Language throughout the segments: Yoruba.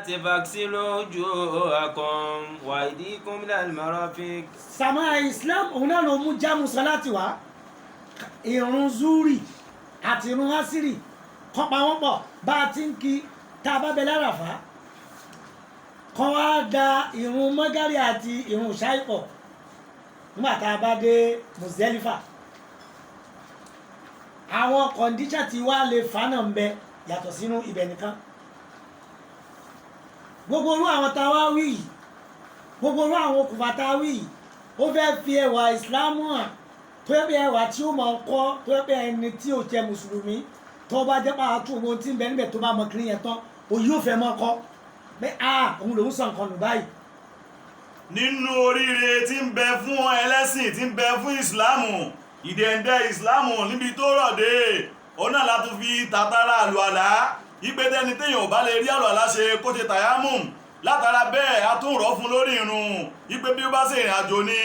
فاغسلوا وجوهكم وأيديكم إلى المرافق. sàmà Islam òun náà ló mú jámù sọláàtì wá ìrun zuri àti ìrun asiri kọ́ pa wọ́n pọ̀ bá a ti ń kí tá a bá bẹ láràfá kọ́ wá da ìrun mọ́gárì àti ìrun ṣáìpọ̀ nígbà tá a bá dé Muzdalifa àwọn kọ̀ǹdíṣà tí wàá lè fánà ń bẹ yàtọ̀ sínú ibẹ̀ nìkan gbogbo orú àwọn tá a wá wí yìí gbogbo orú àwọn okùnfà tá a wí yìí ó fẹ́ fi ẹwà ìsìlámù hàn tó yẹ pé ẹwà tí ó máa kọ́ tó yẹ pé ẹni tí ò jẹ́ mùsùlùmí tó bá jẹ́ pàtó tó ohun tí ń bẹ níbẹ̀ tó bá mọ kiri yẹn tán òyì ò fẹ́ mọ́ kọ́ pé òun lòún sọ nǹkan nù báyìí. nínú oríire tí ń bẹ fún ẹlẹ́sìn tí ń bẹ fún ìsìlámù ìdẹ̀ǹdẹ̀ ìsìlámù níbi tó rọ̀ dé òun náà láti fi tàtàrà àlùalá ìgbẹ́dẹ́ni téèyàn ò bá lè rí àlùalá ṣe kó ṣe tàyámù látara bẹ́ẹ̀ a tún rọ̀ fún lórí ìrun ìpè bí ó bá ṣe ìrìn àjò ni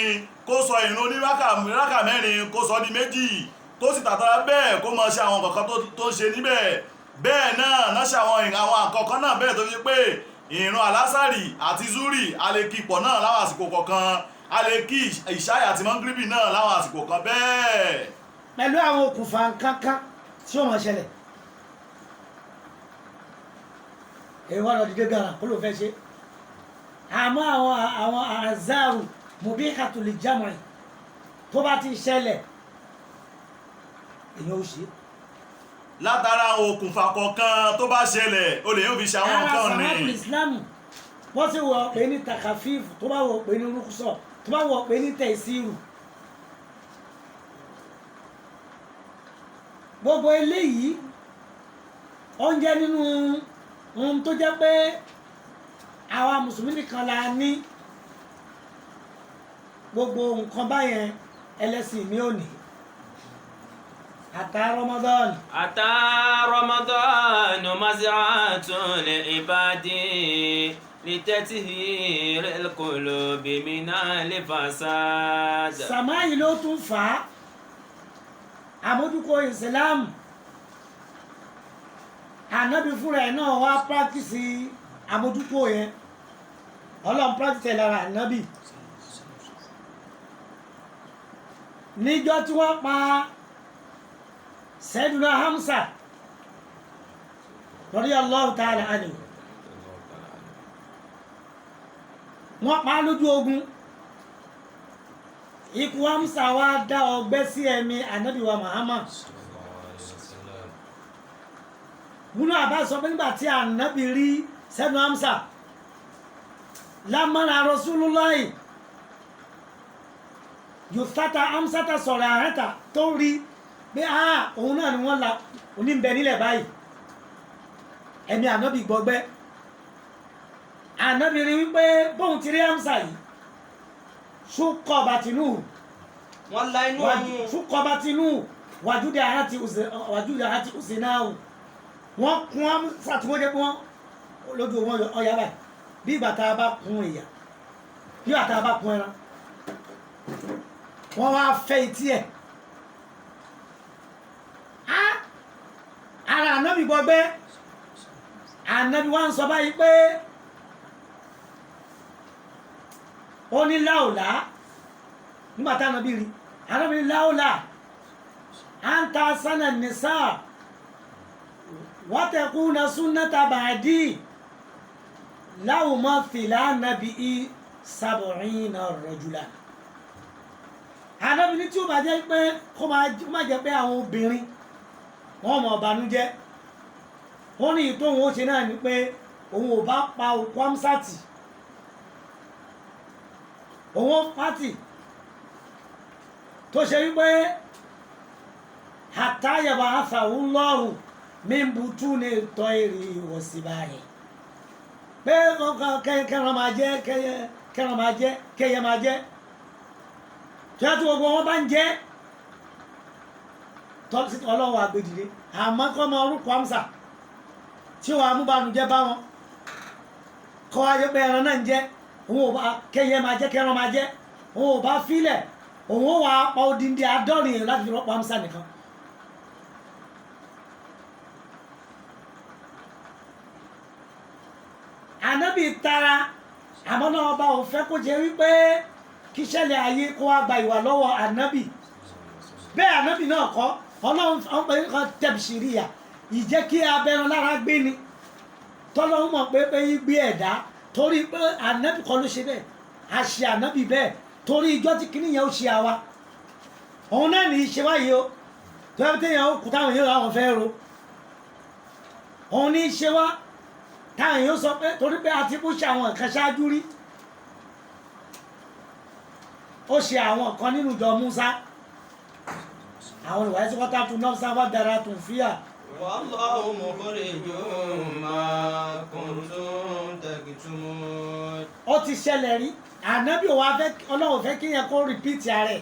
kó sọ ìrun ní rákà mẹ́rin kó sọ di méjì kó sì tàtàrà bẹ́ẹ̀ kó máa ṣe àwọn nǹkan tó ń ṣe níbẹ̀ bẹ́ẹ̀ náà ṣe àwọn àkọ́kọ́ náà bẹ́ẹ̀ tó fi pé ìrun àlásàrì àti zuri a lè kí pọ̀ náà láwọn àsìkò kọ̀ọ̀kan a lè kí ìṣáì àti mọ́ngíríbì náà láwọn àsìkò kan bẹ́ẹ̀. pẹ̀lú àwọn okùnfà kankan tí ó máa ṣẹlẹ̀ èyí wọ́n lọ dìde gara kó ló fẹ́ ṣe àmọ́ àwọn àzáàrù mubihatu li jam'i tó bá ti ṣẹlẹ̀ èyàn ó ṣe. látara okùnfà kọ̀ọ̀kan tó bá ṣẹlẹ̀ o lè yóò fi ṣe àwọn nǹkan ní. ara sàmàtì Islam wọ́n sì wọ̀ pé ní takafif tó bá wọ̀ pé ní rúkúsọ̀ tó bá wọ̀ pé ní tẹ̀síìrù gbogbo eléyìí oúnjẹ nínú ohun tó jẹ́ pé àwa mùsùlùmí nìkan la ní gbogbo nǹkan báyẹn ẹlẹ́sìn mi ò ní ata Ramadan. ata Ramadan mazra'atun li'ibadi litathhiril qulubi minal fasad. sàmáyì ló tún fà á àmójúkọ ìsìlámù ànábì fúnra ẹ̀ náà wá pàkísì àmójúkọ yẹn ọlọ́run pàkísì lára ànábì níjọ́ tí wọ́n pa Sayyiduna Hamza radiyallahu ta'ala anhu wọ́n pa lójú ogun ikú Hamza wá dá ọgbẹ́ sí ẹ̀mí ànábì wa Muhammad múnú àbá sọ pé nígbà tí ànábì rí Sayyiduna Hamza lamara Rasulullahi yòtátà Hamzata sọ̀rọ̀ àrẹ́ta tó rí pé òun náà ni wọ́n la oníbẹ̀ nílẹ̀ báyìí ẹ̀mí ànábì gbọgbẹ́ ànábì rí wípé bóun ti rí Hamza yìí ṣúkọ̀ bàtínú wọ́n la inú ọ̀hún. ṣúkọ̀ bàtínú wàjúdẹ̀ àti òsínáà wọ́n kún Hamza tí wọ́n jẹ́ pé wọ́n lójú wọn ọ̀yá báyìí bí ìgbà tá a bá kún èèyàn bí ìgbà tá a bá kún ẹran wọ́n wá fẹ́ etí ẹ̀ ara ànábì gbọgbẹ́ ànábì wá ń sọ báyìí pé ó ní láòlá nígbà tá ànábì rí ànábì ní láòlá à ń ta sánà nìsá wọ́n tẹ̀kú na súnnata bàdí láwùmọ́ fìlà nàbì í sab'ina rajula ànábì ní tí ó bá jẹ́ pé kó má jẹ́ pé àwọn obìnrin wọ́n mọ̀ ọ̀bànújẹ́ wọ́n ní ìtòhun ó ṣe náà ni pé òun ò bá pa òkú Hamsati òun ó pàtì tó ṣe wípé àtàyẹ̀wò àfàwùlọ́hù mímbutú ní tọ́ èrè ìwọ̀sí báyìí pé kẹran máa jẹ́ kẹran máa jẹ́ kẹyẹ máa jẹ́ tí wọ́n ti gbogbo wọn bá ń jẹ́ tọ́sí ọlọ́wọ́ àgbèdìde àmọ́ kọ́ mọ orúkọ Hamza tí wọ́n amúbánujẹ́ bá wọn kọ́ wáyé pé ẹran náà ń jẹ́ òun ò bá kẹyẹ máa jẹ́ kẹran máa jẹ́ òun ò bá fílẹ̀ òun ó wà pa odindi àádọ́rin èèyàn láti fi rọ́pò Hamza nìkan. ànábì tara àmọ́ náà ọba ò fẹ́ kó jẹ́ wípé kí ṣẹlẹ̀ ayé kó wá gba ìwà lọ́wọ́ ànábì bẹ́ẹ̀ ànábì náà kọ́ ọlọ́run ọ̀pẹ̀ kan tẹ̀bìṣìríyà ìjẹ́ kí abẹ́rún lára gbé ni tọ́lọ́run mọ̀ pé yí gbé ẹ̀dá torí pé ànábì kọ́ ló ṣe bẹ́ẹ̀ a ṣe ànábì bẹ́ẹ̀ torí ijọ́ tí kìíní yẹn ó ṣe àwa òun náà ní í ṣe wáyé o tó yẹ kéèyàn ó kú táwọn èèyàn àwọn fẹ́ ro òun ní í ṣe wá táwọn èèyàn sọ pé torí pé a ti kú ṣe àwọn nǹkan ṣáájú rí ó ṣe àwọn nǹkan nínú ìjọ Musa àwọn ìwà ẹsẹ̀ wọ́n tún náà sábà dára tún fíà. Wallahu mukhrijum ma kuntum taktumun. ó ti ṣẹlẹ̀ rí ànábì wa fẹ́ ọlọ́run fẹ́ kí yẹn kó rìpíìtì ààrẹ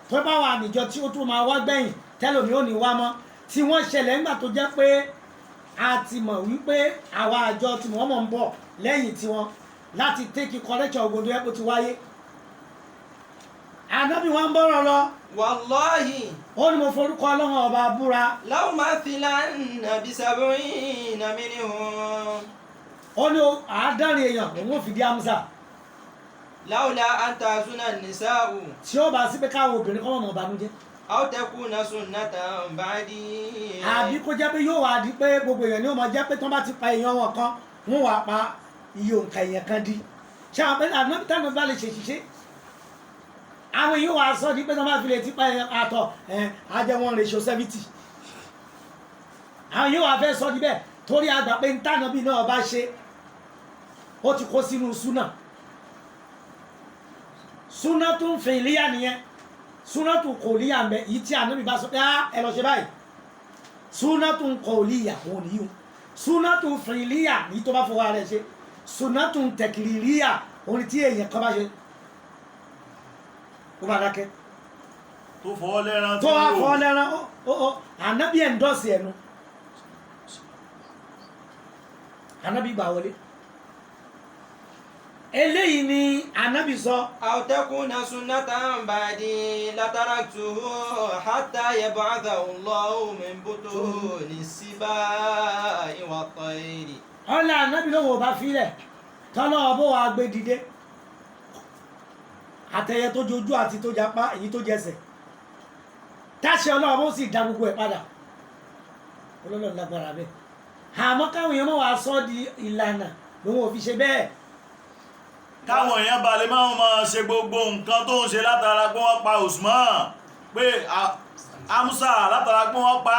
tó bá wà níjọ tí ó tún máa wá gbẹ̀yìn tẹ́lòmí ò ní wá mọ́ tí wọ́n ṣẹlẹ̀ nígbà tó jẹ́ pé a ti mọ̀ wípé àwa àjọ tí wọ́n mọ̀ ń bọ̀ lẹ́yìn tiwọn láti tẹ́kì kọ́lẹ́kṣọ̀ ògbódó ẹ̀ kó ti wáyé ànábì wọn ń bọ̀rọ̀ lọ. Wallahi ó ní mo forúkọ ọlọ́run ọba búra. law mathilanna bi sab'ina minhum. ó ní àádárin èèyàn òun ò fìdí amúsà. Lawla an tahzuna an-nisa'u. tí ó bá sí pé káwọn obìnrin kọ́ mọ̀ bànújẹ́. Aw takuna sunnatan ba'di. àbí kó jẹ́ pé yóò wá di pé gbogbo èèyàn ni ó máa jẹ́ pé tí wọ́n bá ti pa èèyàn wọn kan wọ́n wá pa iye òǹkà èèyàn kan di. ṣé àwọn pé ànábì táwọn bá lè ṣe ṣiṣẹ́ àwọn yóò wá sọ di pé tí wọ́n bá fi lè ti pa èèyàn àtọ̀ ajẹ́ wọn ratio 70. àwọn yóò wá fẹ́ sọ di bẹ́ẹ̀ torí àgbà pé ntànàbí náà bá ṣe ó ti kó sínú súnà súnà tún fìlíyà nìyẹn súnà tún kòlíyà ń bẹ yìí tí ànábì bá sọ pé ẹ lọ ṣe báyìí súnà tún kòlíyà òun nìyí súnà tún fìlíyà ní tó bá fọwọ́ rẹ̀ ṣe súnà tún tẹ̀kìrìríyà òun tí èèyàn kan bá ṣe ó bá dákẹ́ tó fọwọ́ lẹ́ran tó wá fọwọ́ lẹ́ran ànábì ẹ̀ ń dọ́sì ẹnu ànábì gbà wọlé eléyìí ni ànábì sọ. Aw takuna sunnatan ba'di lataraktuhu hatta yab'athahu Allahu min butuni as-sibai wat-tayri. ọ̀la ànábì ló wò bá filẹ̀ tọ́lọ́ ọbọ̀ wa gbé dìde àtẹ̀yẹ tó jojú àti tó japa èyí tó jẹsẹ̀ táṣẹ ọlọ́run bó sì dá gbogbo ẹ̀ padà olólùwà lágbára bẹ́ẹ̀ àmọ́ káwọn èèyàn mọ̀ wá sọ di ìlànà lòun ò fi ṣe bẹ́ẹ̀. káwọn èèyàn balẹ̀ máa ṣe gbogbo nǹkan tó ń ṣe látara pé wọ́n pa Usman pé Amusa látara pé wọ́n pa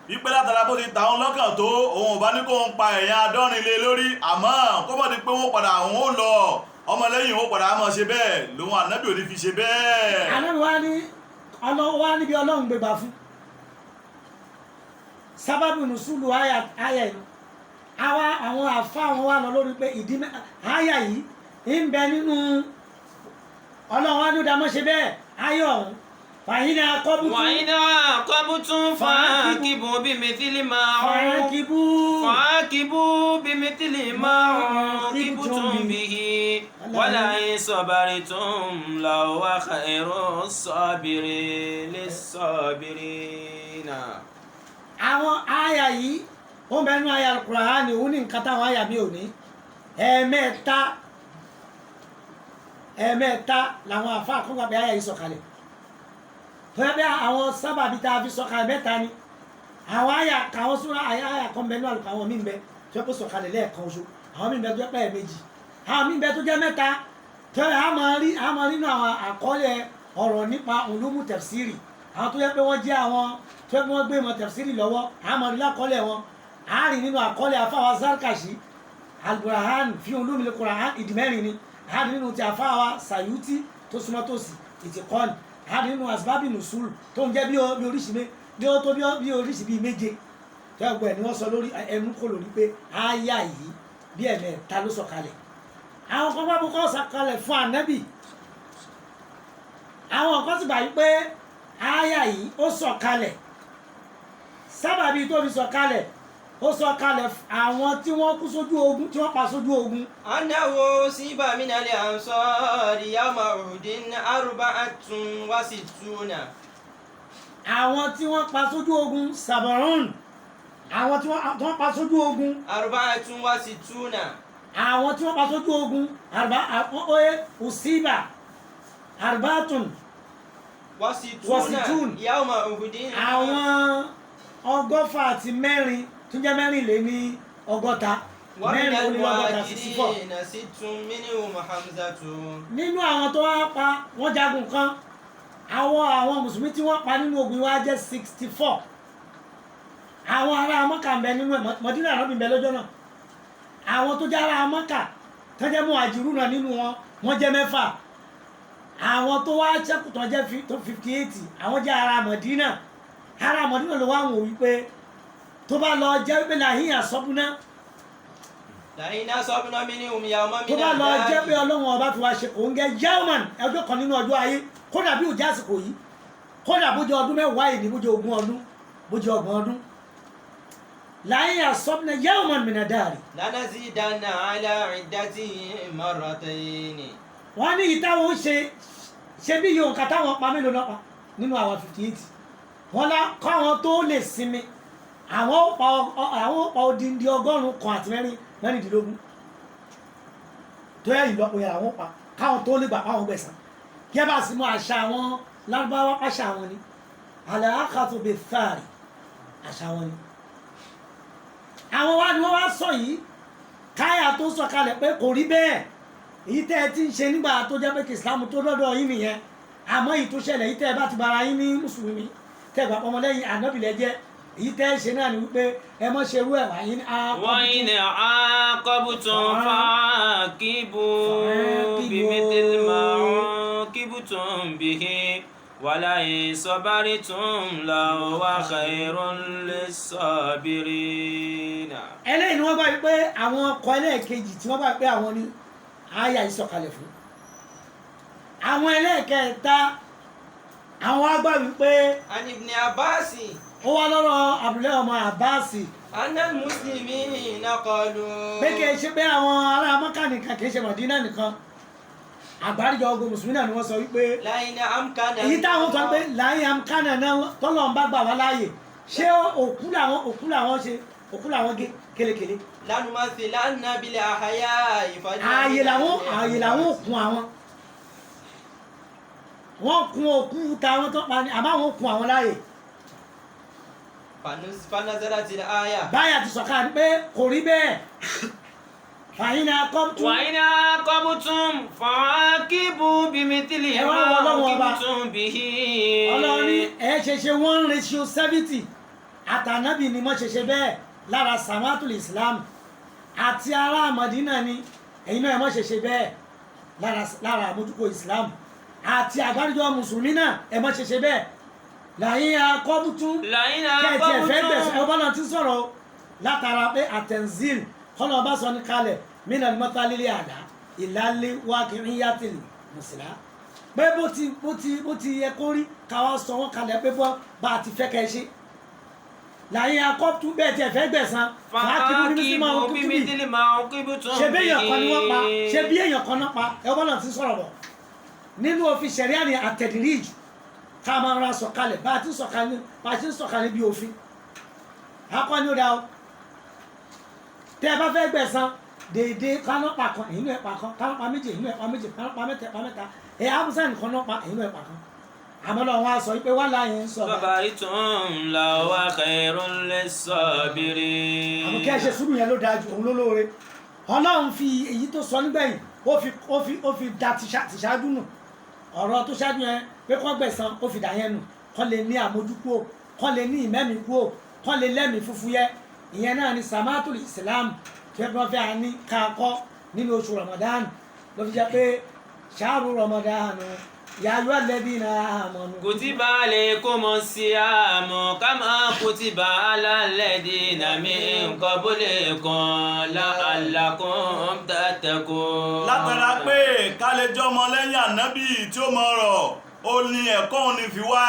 wípé látara bó ti ta òun lọ́kàn tó òun ò bá ní kó ń pa èèyàn àádọ́rin lé lórí àmọ́ kó mọ̀ di pé wọ́n padà òun ó lọ ọmọlẹ́yìn ó padà máa ṣe bẹ́ẹ̀ lòun ànábì ò ní fi ṣe bẹ́ẹ̀. ànábì wá níbi ọlọ́run gbégbá fún sábàbù nùsùlù àyà ìlú àwọn àfa àwọn wà lọ lórí pé ìdí àyà yìí ń bẹ nínú ọlọ́run wá ní ìdámọ́ ṣe bẹ́ẹ̀ ayé ọ̀hún fàyínà akọ́bùtún. وإذا عاقبتم فعاقبوا بمثل ما عوقبتم به ولئن صبرتم لهو خير للصابرين. àwọn àyà yìí ó ń bẹ nínú àyà Kùránì òun ní nǹkan táwọn àyà mi ò ní ẹ̀ẹ̀mẹ́ta làwọn àfa àkọ́gbà bí àyà yìí sọ̀kalẹ̀ fẹ́ bí àwọn sábàbí tá a fi sọ̀kalẹ̀ mẹ́ta ni àwọn àyà káwọn súnra àyà kan bẹ nínú àlùkò àwọn míì bẹ tó yẹ kó sọ̀kalẹ̀ lẹ́ẹ̀kan oṣù àwọn míì bẹ tó yẹ pé ẹ̀ẹ̀mejì àwọn míì bẹ tó jẹ́ mẹ́ta tó yẹ a máa rí nínú àwọn àkọọ́lẹ̀ ọ̀rọ̀ nípa ulúmù tẹ̀fsírì àwọn tó yẹ pé wọ́n jẹ́ àwọn tó yẹ pé wọ́n gbé ìmọ̀ tẹ̀fsírì lọ́wọ́ a máa rí lákọọ́lẹ̀ wọn a rí nínú àkọọ́lẹ̀ afáwa Zarkashi Al-Burhan fi ulúmil Qur'an ìdìmẹ́rin ni a rí nínú ti afáwa Sayuti tó súnmọ́ tòsí ìtìkọ́ni a rí nínú asbabi nusul tó ń jẹ́ bí oríṣi bíi méje tó yẹ gbọ́ ẹ̀ ni wọ́n sọ lórí ẹnu kò lórí pé áyà yìí bí ẹ̀mẹ́ta ló sọ̀kalẹ̀ àwọn kan bá bó kọ́ sọ̀kalẹ̀ fún ànábì àwọn kan sì gbà yí pé áyà yìí ó sọ̀kalẹ̀ sábàbí tó fi sọ̀kalẹ̀ ó sọ̀kalẹ̀ àwọn tí wọ́n kú sójú ogun tí wọ́n pa sójú ogun. Annahu siba min al-ansari yawma Uhudin 64. àwọn tí wọ́n pa sójú ogun Sabarun àwọn tí wọ́n pa sójú ogun 64. àwọn tí wọ́n pa sójú ogun usiba arbatun wasitun yawma uhudin. àwọn 104 tó jẹ́ mẹ́rin ní ọgọ́ta ومن mẹ́rin ó lé lọ́gọ́ta 64. المهاجرين ست منهم حمزة. nínú àwọn tó wá pa wọ́n jagun kan àwọn mùsùlùmí tí wọ́n pa nínú ogun wa jẹ́ 64. àwọn ará Mọ́kà ń bẹ nínú ẹ̀, Mọ̀dínà náà ń bẹ lọ́jọ́ náà. àwọn tó jẹ́ ará Mọ́kà tó jẹ́ muhajiruna nínú wọn wọ́n jẹ́ 6. àwọn tó wá ṣẹ́kù tó jẹ́ 58 àwọn jẹ́ ará Mọ̀dínà. ará Mọ̀dínà ló wá wò wípé tó bá lọ jẹ́ wípé làhín àsọ́bùná لئن أصبنا منهم يوما tó من bá lọ jẹ́ pé الدهر Ọlọ́run ọba fi wá ṣe kò ń gẹ́ yawman ọjọ́ kan nínú ọjọ́ ayé kódà bí òjá àsìkò yìí kódà bójú ọdún 10 yìí ní bójú 20 ọdún bójú 30 ọdún لئن أصبنا يوما من الدهر لنزيدن على عدتهم مرتين. wọ́n ní ìtàwọn ṣe bí yóò nǹkan táwọn pa mélòó náà pa nínú àwọn 58 wọ́n lá káwọn tó lè sinmi àwọn ó pa odindi 100 tó yẹ ìlọ́pọ̀ yà àwọn pa káwọn tó lè gbà páwọn gbẹ̀sán kí ẹ bá sì mú àṣà àwọn lárúbáwá pàṣà wọn ni àlẹ́ àkàtò bíi fàárì àṣà wọn ni. àwọn wa ni wọ́n wá sọ yìí káyà tó sọ kalẹ̀ pé kò rí bẹ́ẹ̀ èyí tẹ́ ẹ ti ń ṣe nígbà tó jẹ́ pé kí Islam tó dọ́dọ̀ yín nìyẹn àmọ́ èyí tó ṣẹlẹ̀ yìí tẹ́ ẹ bá ti bara yín ní mùsùlùmí tẹ́ ẹ gbà pọ́nmọ́ lẹ́yìn ànábìlẹ̀ jẹ́ èyí tẹ́ ẹ ṣe náà ni wípé ẹ mọ́ ṣerú ẹ̀ wáyé ní وإن عاقبتم فعاقبوا بمثل ما عوقبتم به ولئن صبرتم لهو خير للصابرين. eléyìí ni wọ́n gbà wípé àwọn ọkọ̀ ẹlẹ́ẹ̀kejì tí wọ́n gbà pé àwọn ni àyà ìsọ̀kalẹ̀ fún àwọn ẹlẹ́ẹ̀kẹta àwọn wá gbà wípé عن ابن عباس ó wá lọ́rọ̀ Abdullahi ọmọ Àbáàsì أن المسلمين قالوا pé kìí ṣe pé àwọn ará Mọ́kà nìkan kìí ṣe Mọ̀dínà nìkan àgbáríjọ ogun mùsùlùmí náà ni wọ́n sọ wípé لئن أمكن èyí táwọn sọ pé láyé amkánà náà tọ́lọ̀ ń bá gbà wá láàyè ṣé òkú làwọn ṣe òkú làwọn gé kélekèle لنمثلن بالأحياء ààyè làwọn òkun àwọn wọ́n kun òkú táwọn tó pa ní àmọ́ àwọn òkun àwọn láàyè فنزلت الآية báyà ti sọ̀ká ní pé kò rí bẹ́ẹ̀ fàyínà kọ́pù وإن عاقبتم فعاقبوا بمثل ما عوقبتم به. ọlọ́ni ẹ ṣe 1:70 àtànábì ni mo ṣe bẹ́ẹ̀ lára samatul Islam àti ará Mọ̀dínà ni ẹ̀yin náà ẹ mọ́ ṣe bẹ́ẹ̀ lára àmójúkò Islam àti àgbáríjọ mùsùlùmí náà ẹ mọ́ ṣe bẹ́ẹ̀ làyín akọ́bùtún لئن kẹ́ẹ̀tì ẹ̀fẹ́ gbẹ̀sẹ̀ عاقبتم ọba náà ti sọ̀rọ̀ látara pé àtẹ̀nzíl kọ́nà ọba sọ ní kalẹ̀ mínà ní mọ́tà lílé àdá ìlàlé wákìrí yàtìlì mùsùlá pé bó ti yẹ kó rí káwá sọ wọn kalẹ̀ pé bá a ti fẹ́ kẹ́ ṣe làyín akọ́bùtún bẹ́ẹ̀ tí ẹ̀fẹ́ gbẹ̀sán fàákìbù ní mísímọ̀ فعاقبوا òkútùbì بمثل ما عوقبتم ṣe bí èèyàn kan ni wọ́n pa به. ṣe bí èèyàn kan náà pa ọba náà ti sọ̀rọ̀ bọ̀ nínú òfin ṣẹ̀ríà ni àtẹ̀dìríjù ká máa ra sọ̀kalẹ̀ bá a ti sọ̀kalẹ̀ bí òfin akọni ó dá o tẹ́ ẹ bá fẹ́ gbẹ̀san déédéé kánọ́pà kan èyí ló ẹ̀ pa kan kánọ́pà méjì èyí ló ẹ̀ pa méjì kánọ́pà mẹ́ta ẹ̀ pa mẹ́ta ẹ̀ haúsá nìkan náà pa èyí ló ẹ̀ pa kan àmọ́ náà wọ́n á sọ pé wọ́n láyé ń sọ صبرتم لهو خير للصابرين. àmọ́ kí ẹ ṣe sùúrù yẹn ló dáa ju òun ló lóore Ọlọ́run fi èyí tó sọ nígbẹ̀yìn ó fi da tìṣáájú nù ọ̀rọ̀ tó ṣáájú yẹn pé kọ́ gbẹ̀san ó fi dà yẹn nù kọ́ lè ní àmójúkúò kọ́ lè ní ìmẹ́mìíkúò kọ́ lè lẹ́mìí fúfú yẹ ìyẹn náà ni samatul Islam tí wọ́n fẹ́ ní kakọ́ nínú oṣù Ramadan ló fi jẹ́ pé ṣáàrù Ramadan yàyọ́ alladhina amanu. كتب عليكم الصيام كما كتب على الذين من قبلكم لعلكم تتقون. látara pé ká lè jẹ́ ọmọ lẹ́yìn ànábì tí ó mọ ọ̀rọ̀ ó ní ẹ̀kọ́ òun ní fi wá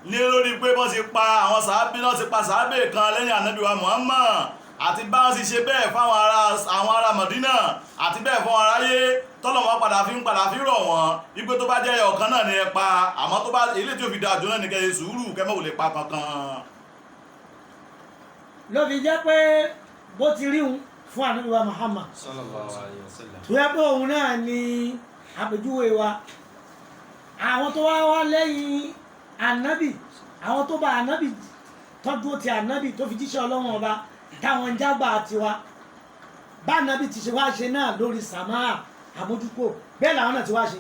ní lórí pé bọ́n ti pa àwọn sàábì náà ti pa sàábì kan lẹ́yìn ànábì wa Muhammad àti bá wọn ti ṣe bẹ́ẹ̀ fáwọn ará Mọ̀dínà àti bẹ́ẹ̀ fún aráyé tọ́lọ̀ wọn padà fi rọ̀ wọ́n wípé tó bá jẹ́ ọ̀kan náà ni ẹ pa àmọ́ tó bá ilé tí ó fi dáa jù náà ní kẹ́ ẹ sùúrù kẹ́ mọ̀ ò lè pa kankan. ló fi jẹ́ pé bó ti rí un fún ànábì wa Muhammad sallallahu alayhi wa sallam. tó yẹ pé òun náà ni àpèjúwe wa àwọn tó wá lẹ́yìn ànábì àwọn tó bá ànábì tọ́jú ti ànábì tó fi jíṣẹ́ ọlọ́run ọba táwọn ń jágbà tiwa bá ànábì ti ṣe wá ṣe náà lórí sàmáà àmójúkò bẹ́ẹ̀ làwọn náà ti wá ṣe.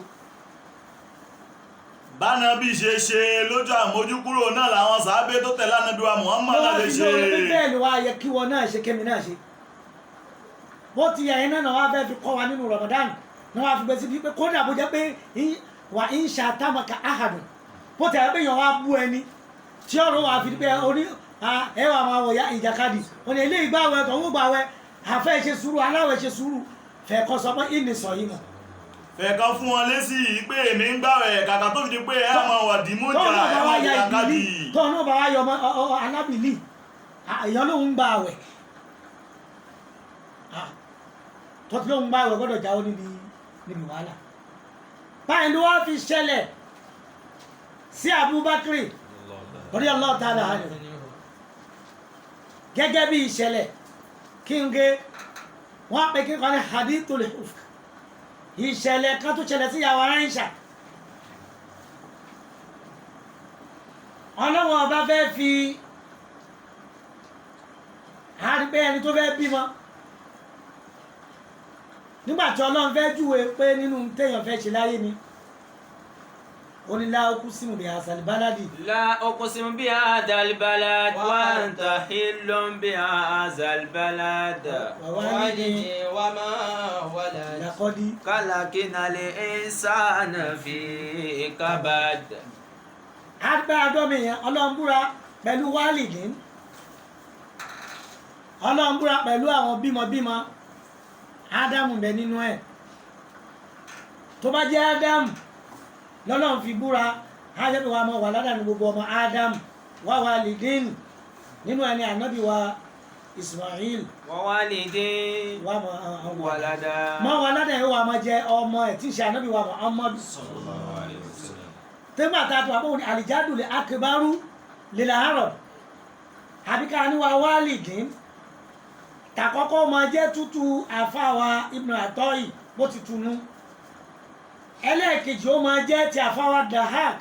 bánábì ṣe lójú àmójúkúrò náà làwọn sàábé tó tẹ̀lé ànábì wa Muhammad náà lè ṣe. bẹ́ẹ̀ ni wàá yẹ kí wọn náà ṣe kémi náà ṣe bó ti yẹ iná náà wá fẹ́ fi kọ́ wa nínú Ramadan náà wá fi gbé síbi pé kódà bó jẹ́ pé wà ń ṣàtàmọ̀kà ahadùn bó tẹ̀ ẹ́ pé yàn wá bú ẹni tí ọ̀rọ̀ wà fi pé oní ẹ wà máa wọ̀ ya ìjàkadì wọn ni ilé ìgbàwẹ̀ tó ń gbàwẹ̀ àfẹ́ ṣe sùúrù aláwẹ̀ ṣe sùúrù fẹ̀kọ́ sọ pé ìní sọ yìí mọ̀. fẹ̀kọ́ fún wọn lésì pé èmi ń gbàwẹ̀ kàkà tó fi di pé ẹ máa wà dìmújà ẹ máa ìjàkadì. tó náà bá wá yọ ọmọ alábìlì èèyàn ló ń gbàwẹ̀ tó ti ló ń gbàwẹ̀ gbọ́dọ̀ jáwọ́ níbi wàhálà báyìí ló wá fi ṣẹlẹ̀ sí Abubakar radiyallahu ta'ala anhu gẹ́gẹ́ bí ìṣẹ̀lẹ̀ kí n gé wọ́n pè kí n kọ́ ní hadithul ifk ìṣẹ̀lẹ̀ kan tó ṣẹlẹ̀ sí ìyàwó Aisha ọlọ́wọ́n ọba fẹ́ fi àrígbé ẹni tó fẹ́ bímọ nígbàtí Ọlọ́run fẹ́ júwe pé nínú téèyàn fẹ́ ṣe láyé ni ó ní la uqsimu bi hadhal baladi. la uqsimu bi hadhal balad wa anta hillun bi hadhal balad. wa walidin wa ma walad. laqad khalaqnal insana fi kabad. àgbà àdọ́mì yẹn Ọlọ́run búra pẹ̀lú walidin Ọlọ́run búra pẹ̀lú àwọn bímọbímọ Ádámù bẹ nínú ẹ̀ tó bá jẹ́ Ádámù lọ́lọ́run fi búra ájẹ́bí wa mọ́ wà ládàá ní gbogbo ọmọ Ádámù wà walidin nínú ẹni ànábì wa Ismail wa walidin wà walada. mọ́ wà ládàá yóò wà mọ́ jẹ́ ọmọ ẹ̀ tí ń ṣe ànábì wa Muhammad sallallahu alayhi wa sallam. tẹ́gbà tá a tó àbọ̀ àlìjádù lè akbaru lil arab àbíká ní wa walidin tàkọ́kọ́ máa jẹ́ tútù àfáwa Ibn Atoi bó ti tunú ẹlẹ́ẹ̀kejì ó máa jẹ́ ti àfáwa Dahak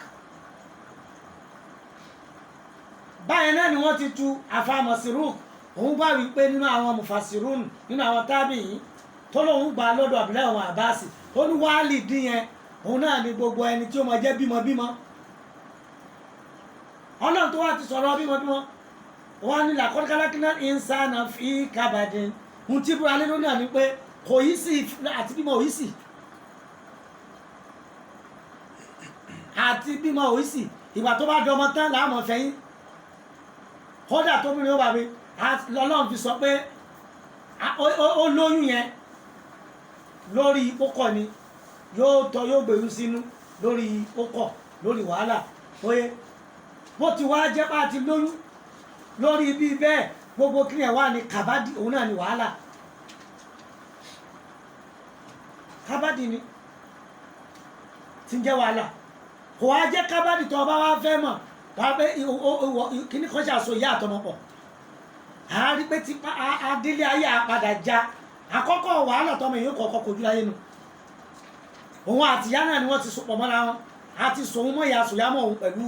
báyìí náà ni wọ́n ti tu àfá Masruq òun gbà wípé nínú àwọn mufasirun nínú àwọn tábìyìn tó lóun gbà lọ́dọ̀ Abdullahi àwọn Abbas ó ní walidin yẹn òun náà ni gbogbo ẹni tí ó máa jẹ́ bímọbímọ Ọlọ́run tó wá ti sọ̀rọ̀ bímọbímọ wọ́n ní laqad khalaqnal insana fi kabadin ohun tí búra lẹ́nu náà ni pé kò yí sí àti bímọ ò yí sí àti bímọ ò yí sí ìgbà tó bá dọmọ tán láàmọ̀ fẹ́yìn kódà tó bí ní ó bá mi Ọlọ́run fi sọ pé ó lóyún yẹn lórí pókọ̀ ni yóò gbèrú sínú lórí pókọ̀ lórí wàhálà oye bó ti wá jẹ́ pá ti lóyún lórí bí bẹ́ẹ̀ gbogbo kí ẹ̀ wà ní kàbádì òun náà ni wàhálà kábádì ni tí ń jẹ́ wàhálà kò wá jẹ́ kábádì tó ọba wá fẹ́ mọ̀ wá pé kíní kan ṣàṣọ ìyá àtọmọ pọ̀ àárí pé tí adélé ayé àpadà já àkọ́kọ́ wàhálà tọmọ èyí kọ̀ọ̀kọ́ kojú láyé nu òun àti ìyá náà ni wọ́n ti sopọ̀ mọ́ra wọn àti sòun mọ́ ìyá sòyámọ̀ òun pẹ̀lú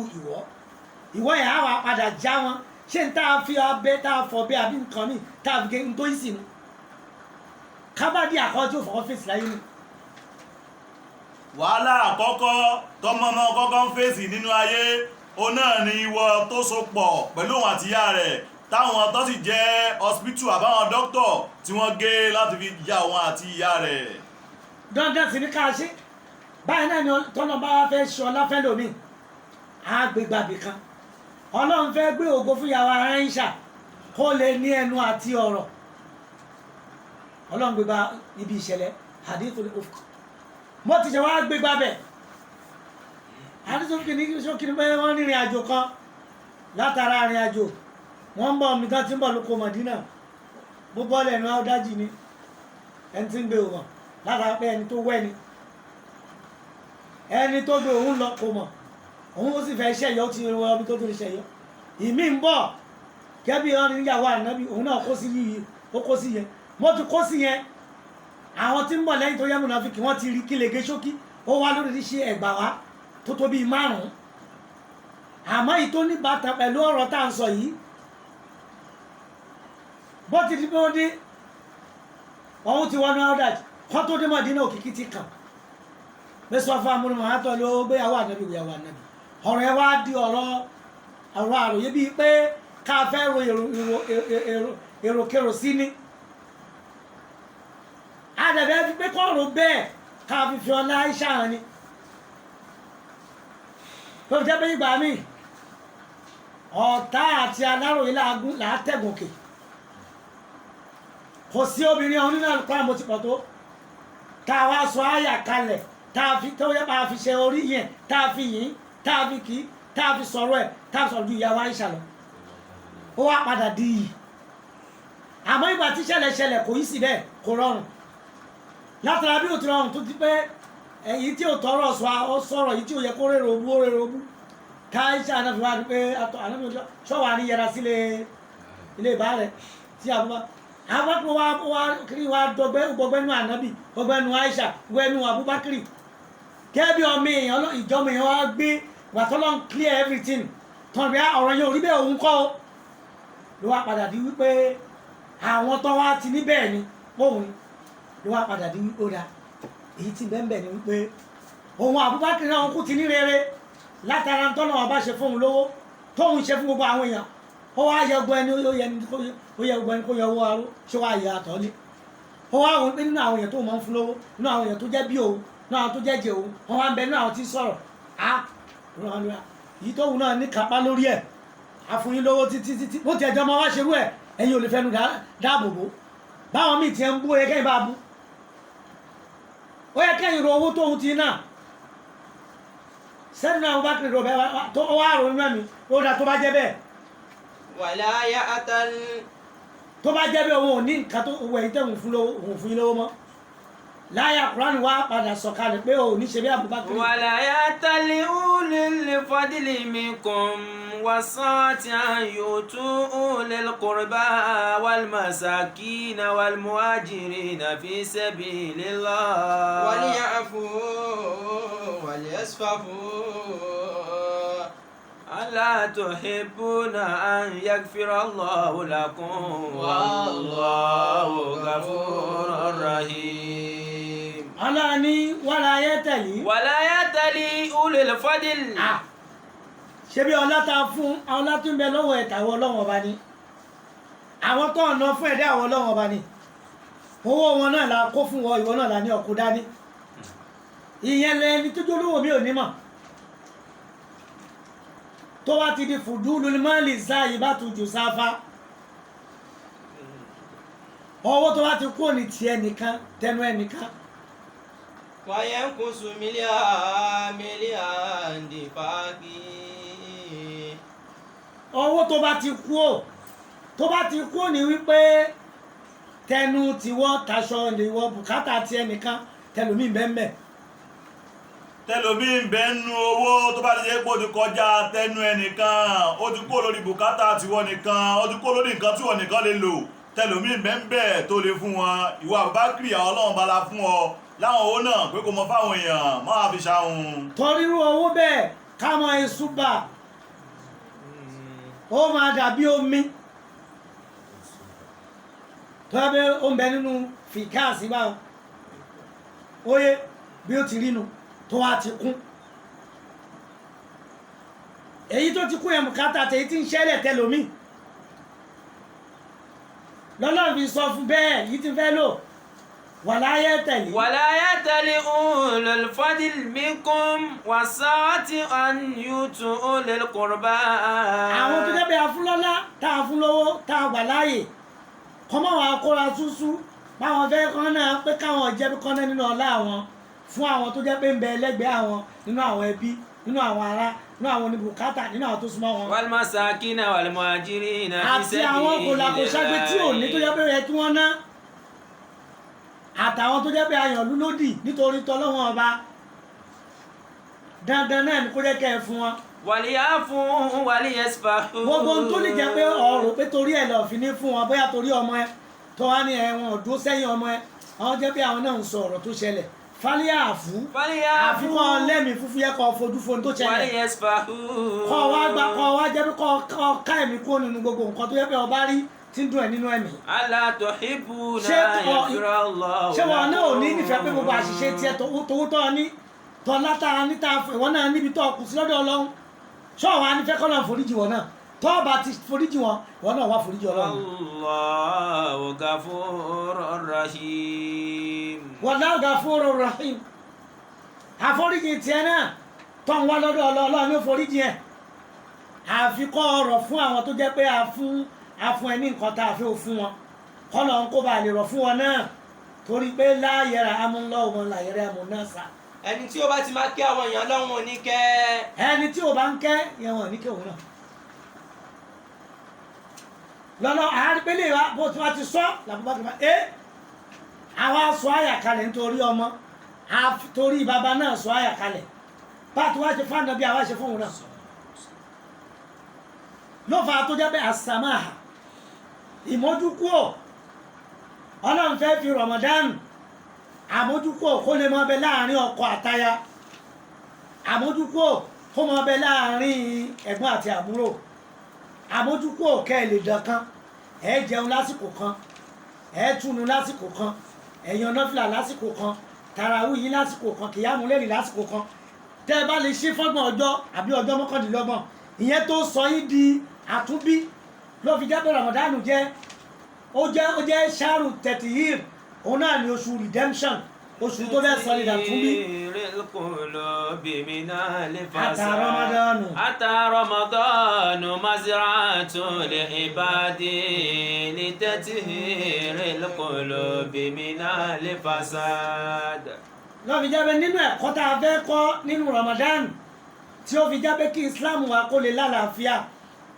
ìwọ yẹn á wà padà já wọn ṣé n tá a fi abẹ tá a fọ bẹ àbí nǹkan mi tá a fi gé n tó yìí sí nu kábàdí àkọ́jú òfòkọ́ fèsì láyé nu. wàhálà àkọ́kọ́ tọmọmọ kọ́kọ́ ń fèsì nínú ayé òun náà ni ìwọ tó so pọ̀ pẹ̀lú òun àtìyá rẹ̀ táwọn tó sì jẹ́ hospital àbáwọn dókítọ̀ tí wọ́n gé láti fi ya òun àti ìyá rẹ̀. dandan sì ní ká ṣe báyìí náà ni tọ́nà bá wá fẹ́ ṣe ọlá fẹ́ lómi àgbègbàbì kan Ọlọ́run fẹ́ gbé ògo fún ìyàwó Aisha kó lè ní ẹnu àti ọ̀rọ̀ Ọlọ́run gbégbá ibi ìṣẹ̀lẹ̀ hadithul ifk mo ti ṣe wá gbégbá bẹ̀ hadithul ifk ní ṣókìní pé wọ́n rìnrìn àjò kan látara rìn àjò wọ́n ń bọ̀ omi kan tí ń bọ̀ lóko Mọ̀dínà bó bọ́ọ̀lù ẹ̀nu àwọ̀dájì ni ẹni tí ń gbé òun látara pé ẹni tó wẹ́ ni ẹni tó gbé òun lọ kò mọ̀ òun ó sì fẹ́ ṣẹ̀yọ́ tí ó wọ́n tó rí ṣẹ̀yọ́ ìmí ń bọ̀ kẹ́bí ọ́n níyàwó ànábì òun náà kó sí yìí ó kó sí yẹn mo ti kó sí yẹn àwọn tí ń bọ̀ lẹ́yìn tó yẹ mùnàfíkì wọ́n ti rí kí lè gé ṣókí ó wá lórí ti ṣe ẹ̀gbà wá tó tó bíi 5 àmọ́ èyí tó ní bàtà pẹ̀lú ọ̀rọ̀ tá à ń sọ yìí bó ti di pé ó dé ọ̀hún ti wọnú Audax kọ́ tó dé Mọ̀dínà òkìkí ti kàn pé sọ fún amúnimọ̀ àtọ̀ ló gbéyàwó ànábì gbéyàwó ànábì ọ̀rọ̀ ẹ wá di ọ̀rọ̀ àròyé bíi pé ká fẹ́ ro èròkèrò sí ni àdàbẹ́ fi pé kọ́ọ̀rọ̀ bẹ́ẹ̀ ká fi fi ọlá Aisha hàn ni tó fi jẹ́ pé ìgbà míì ọ̀tá àti aláròyé làátẹ̀gùnkè kò sí obìnrin ọ̀hún nínú àlùkò àmọ́ ti pọ̀ tó tá a wá sọ àyà kalẹ̀ tá a fi tó yẹ bá a fi ṣe orí yẹn tá a fi yìn tá a fi kì í tá a fi sọ̀rọ̀ ẹ̀ tá a sọ̀rọ̀ ju ìyàwó Aisha lọ ó wá padà di iyì àmọ́ ìgbà tí ṣẹlẹ̀ kò yí sí bẹ́ẹ̀ kò rọrùn látara bí ó ti rọrùn tó ti pé èyí tí ò tọrọ sọ ọ sọ̀rọ̀ èyí tí ò yẹ kó rèrò bú ká Aisha náà fi wá ní pé ànábì ṣọ́wà ní yẹra sílé ilé ìbá rẹ̀ tí àbúrò àwọn tó wá kiri wá gbọgbẹ́nu ànábì gbọgbẹ́nu Aisha gbọgbẹ́nu Abubakar kẹ́bí ọmọ èèyàn ìjọmọ èèyàn wá gbé wàtọ́lọ́ ń clear everything tọ́n bí ọ̀rọ̀ yẹn ò rí bẹ́ẹ̀ òun kọ́ ló wá padà di wípé àwọn tó wá ti ní bẹ́ẹ̀ ni òun ló wá padà di wípé ó dá èyí tí bẹ́ẹ̀ ni wípé òun Abubakar náà kú ti ní rere látara tọ́nà ọba ṣe fóun lówó tóun ṣe fún gbogbo àwọn èèyàn ó wá yẹ gbọ́ ẹni ó yẹ gbọ́ ẹni kó yẹ owó aró ṣé wàá yẹ àtọ́lé ó wá wọn pé nínú àwọn èèyàn tó máa ń fún lówó nínú àwọn èèyàn tó jẹ́ bí òun nínú àwọn tó jẹ́ jẹ òun wọn wá ń bẹ nínú àwọn tí ń sọ̀rọ̀ yìí tóun náà ní kápá lórí ẹ̀ àfúnyín lówó títí bó ti ẹjọ́ máa wá ṣerú ẹ̀ ẹ̀yin ò lè fẹnu dáàbò bò báwọn míì ti ń bú ó yẹ kẹ́yìn bá bú ó yẹ kẹ́yìn ro owó tóun ti náà sẹ́dùn náà bá kiri ro bẹ́ẹ̀ tó wá rò nínú ẹ̀mí ó dá tó bá jẹ́ bẹ́ẹ̀ wàlá yá àtàl tó bá jẹ́ bẹ́ẹ̀ òun ò ní nǹkan tó wọ èyí tẹ̀wọ̀n fún yín lówó mọ́ láyà Kùránì wá padà sọ̀kalẹ̀ pé ò ní ṣe bí Abubakar. wàlá ya'tali ulil fadli minkum wasati an yu'tu ulil qurba wal masakina wal muhajirina fi sabilillah. waliyafu waliyasfahu. ألا تحبون أن يغفر الله لكم والله غفور رحيم. ألا ni ولا يأتلي أولي الفضل. ṣé bí ọlá ta fún ọlá tó ń bẹ lọ́wọ́ ẹ̀ta àwọn ọlọ́wọ́n ọba ni àwọn tó ń ná fún ẹ̀dá àwọn ọlọ́wọ́n ọba ni owó wọn náà la kó fún wọn ìwọ náà la ní ọkọ̀ dání ìyẹn lẹni tó jólówó mi ò ní mọ̀ tó wá ti di fùdúlù mọ́lì záyì bá tún jù sáfá owó tó wá ti kú ní ti ẹnìkan tẹnu ẹnìkan. wàyẹ̀nkùsù mílíọ̀nù dìfàkì. owó tó bá ti kú ní wípé tẹnu tiwọ́ taṣọ ìwọ bùkátà ti ẹnìkan tẹlómi bẹ́ẹ̀ tẹlomi ń bẹ nú owó tó bá ti jẹ́ pé ó ti kọjá tẹnu ẹnìkan ó ti kó lórí bùkátà tiwọn nìkan ó ti kó lórí nǹkan tí wọn nìkan lè lò tẹlomi ń bẹ ń bẹ tó lè fún wọn ìwà Abubakar àwọn Ọlọ́run bá la fún ọ láwọn owó náà pé kò mọ fáwọn èèyàn máa fi ṣàhùn. torí irú owó bẹ́ẹ̀ ká mọ èso bà ó máa dàbí omi tó yẹ pé ó ń bẹ nínú fìkáàsì báwọn ó yẹ bí ó ti rí nu tó wá ti kún èyí tó ti kún yẹn bùkátà tèyí tí ń ṣẹlẹ̀ tẹlómi lọ́lọ́run fi sọ fún bẹ́ẹ̀ yìí ti fẹ́ lò wala ya'tali ulul fadli minkum wasa'ati an yu'tu ulil qurba. àwọn tó jẹ́ pé afúnlọ́lá tá a fún lówó tá a gbà láàyè kọ́mọ́ wa kóra túṣú báwọn fẹ́ kọ́ náà pé káwọn jẹ́ bí kọ́ náà nínú ọlá àwọn fún àwọn tó jẹ́ pé ń bẹ ẹlẹ́gbẹ̀ẹ́ àwọn nínú àwọn ẹbí nínú àwọn ará nínú àwọn oníbùkátà nínú àwọn tó súnmọ́ wọn. wal masakina wal muhajirina fi àti àwọn kòlàkòṣàgbé tí ò ní tó jẹ́ pé yẹ kí wọ́n ná àtàwọn tó jẹ́ pé ayọ̀lú lódì nítorí tọ́lọ́wọ́n ọba dandan náà ni kó jẹ́ kẹ́ ẹ fún wọn. waliyafu waliyasfahu. gbogbo ohun tó lè jẹ́ pé ọ̀rọ̀ pé torí ẹ̀ lọ́ọ́ fi ní fún wọn bóyá torí ọmọ ẹ tó wá ní ẹ̀wọ̀n ọ̀dún sẹ́yìn ọmọ ẹ àwọn jẹ́ bí àwọn náà ń sọ ọ̀rọ̀ tó ṣẹlẹ̀ fálíà àfú àfikún lẹ́mìí fúfú yẹ kọ́ fojú fóun tó ṣẹlẹ̀ kọ́ wá jẹ́ pé kọ́ ká ẹ̀mí kó nínú gbogbo nǹkan tó yẹ pé ọba rí tí ń dùn ẹ̀ nínú ẹ̀mí. ṣé wọn náà ò ní nífẹ̀ẹ́ pé gbogbo àṣìṣe tiẹ̀ tówó tọ́ ní tọ́ látara níta ìwọ náà níbi tó kù sí lọ́dọ̀ Ọlọ́run ṣọ́ọ̀ wa nífẹ̀ẹ́ kọ́ náà foríjì wọn náà tọ́ bá ti foríjì wọn wọn náà wá foríjì Ọlọ́run. Wallahu ghafurur rahim. Wallahu ghafurur rahim. Àforíjì tiẹ̀ náà tọ́ ń wá lọ́dọ̀ Ọlọ́run ní foríjì ẹ̀ àfikọ́ ọ̀rọ̀ fún àwọn tó jẹ́ pé a fún ẹ ní nǹkan tá a fi fún wọn kọ́nà ń kó bá lè rọ̀ fún wọn náà torí pé láyẹ̀rẹ̀ amúnlọ́wọ́ wọn láyẹ̀rẹ̀ amúnásà. ẹni tí ó bá ti máa kí àwọn èèyàn lọ́wọ́ ò ní kẹ́. ẹni tí ò bá ń kẹ́ yẹn wọn ò ní kẹ́ òun náà. lọ́nà àárípẹ́lẹ́ wa bó ti wá ti sọ làbúbá ti máa àwa sọ àyàkalẹ̀ nítorí ọmọ torí bàbá náà sọ àyàkalẹ̀ bá ti wá ṣe fáńdà bí àwa ṣe fún òun náà. ló fà á tó jẹ́ pé àsàmáà ìmójúkúò Ọlọ́run fẹ́ fi Ramadan àmójúkúò kó lè mọ́ bẹ láàrin ọkọ àtaya àmójúkúò kó mọ́ bẹ láàrin ẹ̀gbọ́n àti àbúrò àmójúkúò kẹ́ ẹ lè dọ̀kan ẹ jẹun lásìkò kan ẹ túnu lásìkò kan ẹ yan náfìlà lásìkò kan tàràwí yín lásìkò kan kìyàmù lẹ́rì lásìkò kan tẹ́ ẹ bá lè ṣe fọ́gbọ̀n ọjọ́ àbí ọjọ́ mọ́kàndínlọ́gbọ̀n ìyẹn tó sọ yín di àtúnbí ló fi jẹ́ pé Ramadan ó jẹ́ ṣáàrù tẹ̀tìhìr òun náà ni oṣù redemption oṣù tó fẹ́ sọ ní àtúnbí. ata Ramadan mazra'atun li ibadi li tathhiril qulubi minal fasad. ló fi jẹ́ pé nínú ẹ̀kọ́ tá a fẹ́ kọ́ nínú Ramadan tí ó fi jẹ́ pé kí Islam wa kó lè lálàáfíà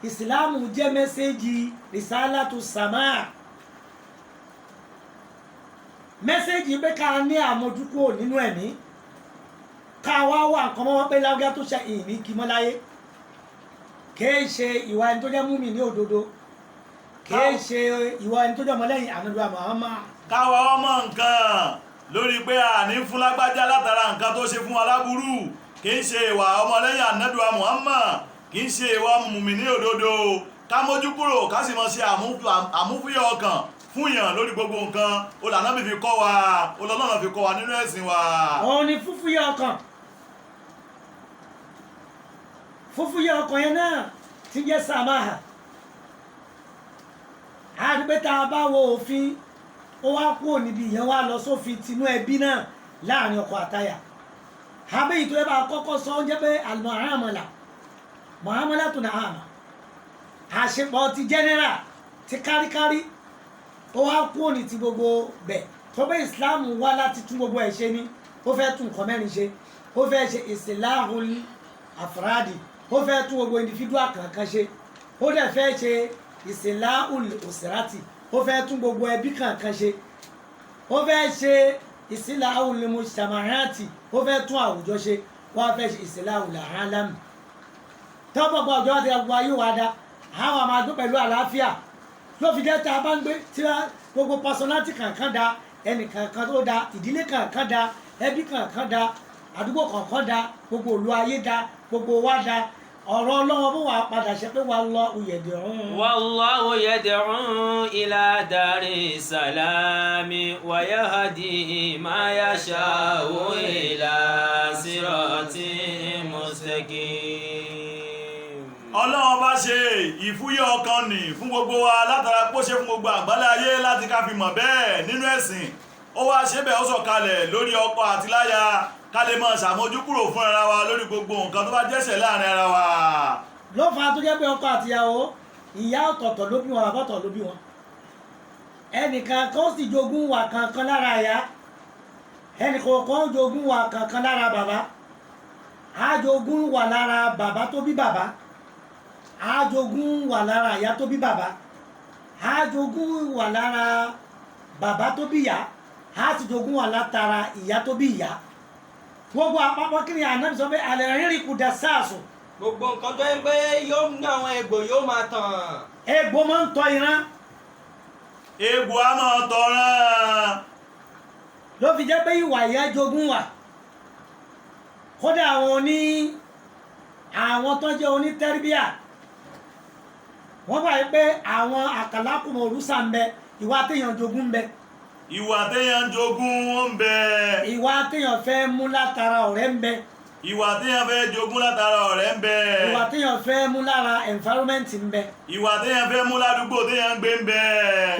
ìsìláàmù jẹ́ mẹ́sẹ́jì rìsálàtù sàmáà mẹ́sẹ́jì pé ká ní àmójúkúrò nínú ẹ̀mí ká wá wà nǹkan mọ́ pé láwùjá tó ṣe ìní kí mọ́ láyé kìí ṣe ìwà ẹni tó jẹ́ múmi ní òdodo kìí ṣe ìwà ẹni tó jẹ́ ọmọlẹ́yìn Ànábì Muhammad. káwa ọmọ nǹkan lórí pé àní fún lágbájá látara nǹkan tó ṣe fún aláburú kìí ṣe ìwà ọmọlẹ́yìn Ànábì Muhammad kìí ṣe ìwà mùmínì òdodo ká mójú kúrò ká sì mọ ṣe àmúfúyẹ́ ọkàn fún yàn lórí gbogbo nǹkan Ànábì fi kọ́ wa Ọlọ́run fi kọ́ wa nínú ẹ̀sìn wa. òun ni fúfúyẹ́ ọkàn yẹn náà ti jẹ́ sàmáhà àdúgbẹ́ta bá wo òfin ó wá kúrò níbi ìyẹn wá lọ sófin tinú ẹbí náà láàrin ọkọ àtaya àbẹ́ ìtò ẹ bá kọ́kọ́ sọ ń jẹ́ pé muhammadu tó náà àmà àṣepọ̀ ti general ti káríkárí ó wá kúrò ní ti gbogbo bẹ̀ tó bẹ́ Islam wá láti tún gbogbo ẹ̀ ṣe ní ó fẹ́ tún nǹkan mẹ́rin ṣe ó fẹ́ ṣe islahul afradi ó fẹ́ tún gbogbo individual kankan ṣe ó dẹ̀ fẹ́ ṣe islahul usrati ó fẹ́ tún gbogbo ẹbí kankan ṣe ó fẹ́ ṣe islahul mujtama'ati ó fẹ́ tún àwùjọ ṣe wọ́n fẹ́ ṣe islahul alam tọ́pọ̀pọ̀ ọjọ́ ti ẹgbọ́ ayé wa dá àwọn àmà gbé pẹ̀lú àlàáfíà ló fi jẹ́ tá a bá ń gbé tí gbogbo personality kankan da ẹnì kankan tó da ìdílé kankan da ẹbí kankan da àdúgbò kankan da gbogbo òlu ayé da gbogbo wa da ọ̀rọ̀ Ọlọ́run bó wà padà ṣe pé wallahu yad'u. Wallahu yad'u ila dari salami wa yahdi ma yasha'u ila siratin mustaqim. Ọlọ́run bá ṣe ìfúyẹ́ ọkàn nì fún gbogbo wa látara pé ó ṣe fún gbogbo àgbálẹ̀ ayé láti ká fi mọ̀ bẹ́ẹ̀ nínú ẹ̀sìn ó wá ṣe bẹ́ẹ̀ ó sọ̀kalẹ̀ lórí ọkọ àti láya ká lè máa ṣàmójúkúrò fún ara wa lórí gbogbo nǹkan tó bá jẹ́ṣẹ̀ láàrin ara wa. ló fà á tó jẹ́ pé ọkọ àtìyàwó ìyá ọ̀tọ̀ọ̀tọ̀ ló bí wọn bàbá ọ̀tọ̀ ló bí wọn ẹnìkan kan sì jogún wà kankan lára ìyá ẹnìkan kan jogún wà kankan lára bàbá àjogún wà lára bàbá tó bí bàbá àjogún wà lára ìyá tó bí bàbá àjogún wà lára bàbá tó bí ìyá àtijogún wà látara ìyá tó bí ìyá gbogbo àpapọ̀ kí ni Ànábì sọ pé àlẹ́ rírìn kù dá sáàsù. gbogbo nǹkan tó ń pé yóò ní àwọn egbò yóò máa tàn. egbò máa ń tọ ìran egbò á máa tọ̀ràn. ló fi jẹ́ pé ìwà ìyá jogún wà kódà àwọn tó jẹ́ onítẹ́rìbíà wọ́n gbà pé àwọn àkàlákùmọ̀ òrùsà ń bẹ ìwà téèyàn jogún ń bẹ ìwà téèyàn jogún ń bẹ. ìwà téèyàn fẹ́ mú látara ọ̀rẹ́ ń bẹ ìwà téèyàn fẹ́ jogún látara ọ̀rẹ́ ń bẹ. ìwà téèyàn fẹ́ mú lára environment ń bẹ ìwà téèyàn fẹ́ mú ládùúgbò téèyàn gbé ń bẹ.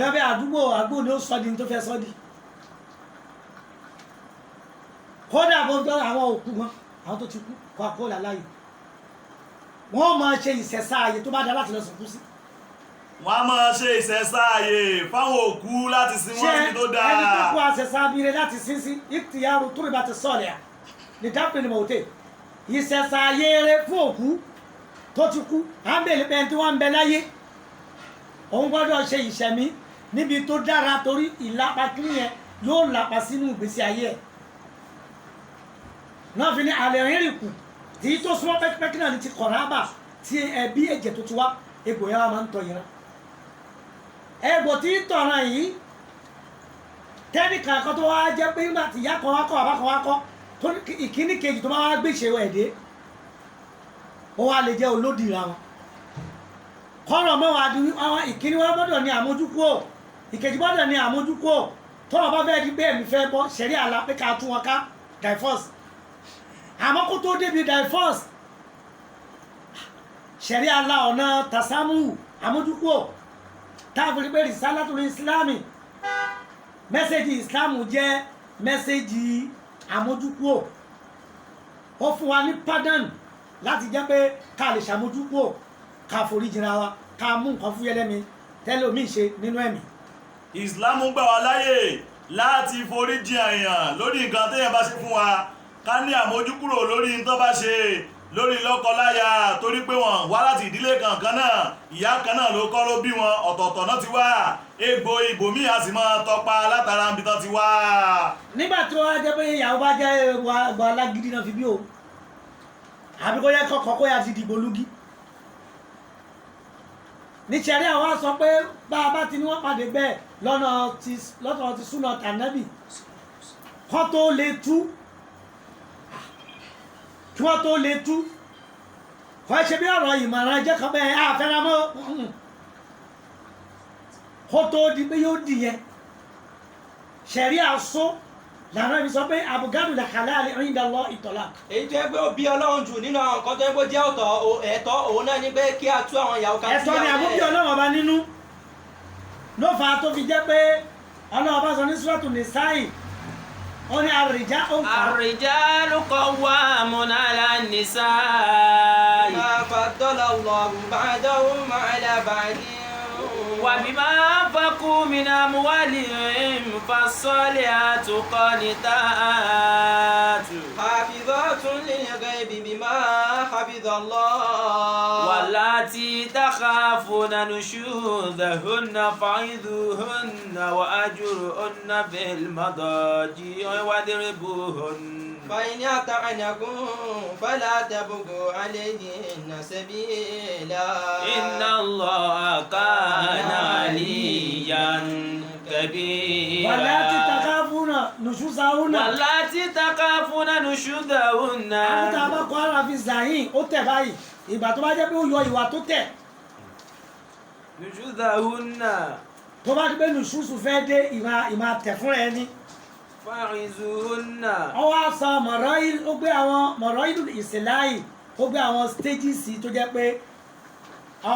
gẹ́gẹ́ àdúgbò ni ó sọ di ní tó fẹ́ sọ di kódà bó jọ àwọn òkú wọn àwọn tó ti kú kọ́ àkóòlà láàyè wọ́n máa ṣe ìṣẹ̀ṣà ààyè tó bá dá láti lọ sìnkú sí. wọ́n á máa ṣe ìṣẹ̀ṣàyè fáwọn òkú láti sin wọ́n síbi tó dáa. ẹni tó kú àṣẹṣà abire láti sin sí ìtìyàrú tó rí bá ti sọ̀lẹ̀ à ní dápẹ́ ni mo tẹ̀ ìṣẹ̀ṣà ààyè rẹ fún òkú tó ti kú à ń bèèrè pé ẹni tí wọ́n ń bẹ láyé òun gbọ́dọ̀ ṣe ìṣẹ̀mí níbi tó dára torí ìlapa kí yẹn yóò lapa sínú ìgbésí ayé ẹ̀ náà fi ní alẹ́ rìn kù tí tó súnmọ́ pẹ́kipẹ́kí náà ní ti kọ̀rábà tí ẹbí ẹ̀jẹ̀ tó ti wá egbò yẹn máa ń tọ̀ yẹn egbò tí tọ̀ràn yìí tẹ́nìkan kan tó wá jẹ́ pé nígbà tí ìyá kan wá kọ́ bàbá kan wá kọ́ tó ìkíní kejì tó bá wá gbé ìṣe ẹ̀dẹ́ ó wá lè jẹ́ olódì ra wọn kọ́rọ̀ mọ́ wa di àwọn ìkíní wọn gbọ́dọ̀ ní àmójúkúò ìkejì gbọ́dọ̀ ní àmójúkúò tọ́rọ̀ bá fẹ́ di bẹ́ẹ̀ mi fẹ́ bọ́ ṣẹ̀rí àlá pé ká tún wọn ká divorce àmọ́ kó tó débi divorce ṣẹ̀rí àlá ọ̀nà tasamu àmójúkúò táàbùrí pé risalatul islami mẹ́sẹ̀jì islamu jẹ́ mẹ́sẹ̀jì àmójúkúò ó fún wa ní pardon láti jẹ́ pé ká lè ṣàmójúkúò ká foríjìra wa ká mú nǹkan fúyẹ́ lẹ́mi tẹ́lẹ̀ omi ṣe nínú ẹ̀mí. ìsìlámù gbà wá láyè láti foríjì èèyàn lórí nǹkan téèyàn bá ṣe fún wa ká ní àmójúkúrò lórí nǹkan bá ṣe lórí lọ́kọláya torí pé wọ́n wá láti ìdílé kankan náà ìyá kan náà ló kọ́ ló bí wọn ọ̀tọ̀ọ̀tọ̀ náà ti wá egbò ibòmíì a sì máa tọpa látara ibi tán ti wá. nígbà tí wọ́n á jẹ́ pé ìyàwó bá jẹ́ àgbà alágídí náà fi bí o àbí kó yẹ kọ́kọ́ kó yà ti dìbò lúgí níṣẹ́rí àwọn sọ pé bá a bá ti ní wọ́n pàdé bẹ́ẹ̀ lọ́nà ti súnà tànẹ́bì kọ́ tó lè tú kí wọ́n tó lè tú kọ́ ṣe bí ọ̀rọ̀ ìmọ̀ràn jẹ́ kan bẹ́ẹ̀ àfẹ́ramọ́ kó tó di pé yóò dì yẹn ṣẹ̀rí àṣọ lànà ibi sọ pé abugadu la halal inda Allah ìtọ́lá. èyí tó yẹ pé ó bí ọlọ́run jù nínú àwọn nǹkan tó yẹ pé jẹ́ ẹ̀tọ́ òun náà ni pé kí a tú àwọn ìyàwó ká sí ẹ̀tọ́ ni àbúbí ọlọ́run ọba nínú ló fà á tó fi jẹ́ pé ọlọ́run ọba sọ ní Suratu Nisa'i ó ní الرجال قوامون على النساء ما فضل الله بعضهم على بعض وبما أنفقوا من أموالهم فالصالحات قانتات حافظات للغيب بما حفظ الله واللاتي تخافون نشوذهن فعظوهن وأجرهن في المضاجع واضربوهن فإن أطعنكم فلا تبغوا عليهن سبيلا إن الله كان عليا كبيرا واللاتي تخافون نشوزهن واللاتي تخافون نشوذهن àwọn tá a bá kọ́ ara fi zayin ó tẹ̀ báyìí ìgbà tó bá jẹ́ pé ó yọ ìwà tó tẹ̀ نشوذهن tó bá ti pé nùsùsù fẹ́ dé ìmà tẹ̀ fúnra ẹni فعظوهن ọwọ́ àṣà ó gbé àwọn mọ̀rọ̀ ìsìláì ó gbé àwọn stages tó jẹ́ pé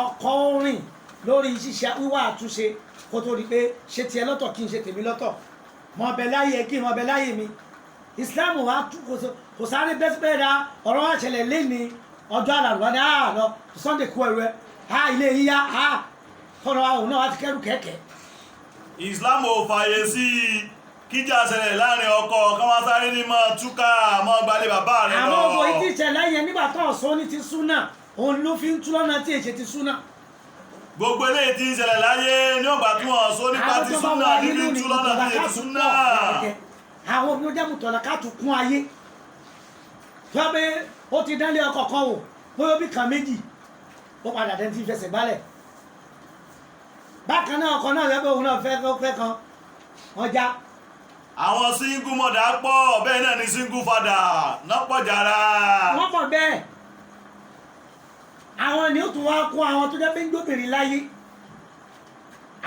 ọkọ rìn lórí ṣíṣe wíwá àtúnṣe kó tó rí pé ṣe tiẹ̀ lọ́tọ̀ kí n ṣe tèmi lọ́tọ̀ mọ̀ bẹ̀ láyé kí mọ̀ bẹ̀ láyé mi Islam wa kò sáré bẹ́sẹ̀ ra ọ̀rọ̀ wa ṣẹlẹ̀ lẹ́ni ọjọ́ àlàrúbá ní àlọ́ Sunday kú ẹ̀rọ ẹ̀ ilé yíyá kọ́nà òun náà wá ti kẹ́rù kẹ̀kẹ́. Islam ò fààyè sí kíjà ṣẹlẹ̀ láàrin ọkọ káwọn sáré ní máa túká máa gbalẹ̀ bàbá rẹ̀ lọ. àwọn ọmọ ìdí ìṣẹ̀lẹ̀ yẹn nígbà tó ọ̀sán ní ti súnà òun ló fi ń tú lọ́nà tí èṣe ti súnà. gbogbo eléyìí tí ń ṣẹlẹ̀ láyé ní ọgbà tí wọ́n sọ nípa ti súnà níbi ń tú lọ́nà tí èṣe súnà. àwọn obìnrin jẹ́ mùtọ̀lá ká tún kún ayé tó yẹ pé ó ti dánlé ọkọ̀ kan wò bóyá bí kan méjì ó padà dẹ́n tí fẹsẹ̀ gbálẹ̀ bákan náà ọkọ náà lẹ́gbẹ̀ẹ́ òun náà fẹ́ kan wọ́n já àwọn single mother pọ̀ bẹ́ẹ̀ náà ni single father náà pọ̀ jàrá. wọ́n pọ̀ bẹ́ẹ̀ àwọn ni ó tún wá kó àwọn tó jẹ́ pé ń gbóbìnrin láyé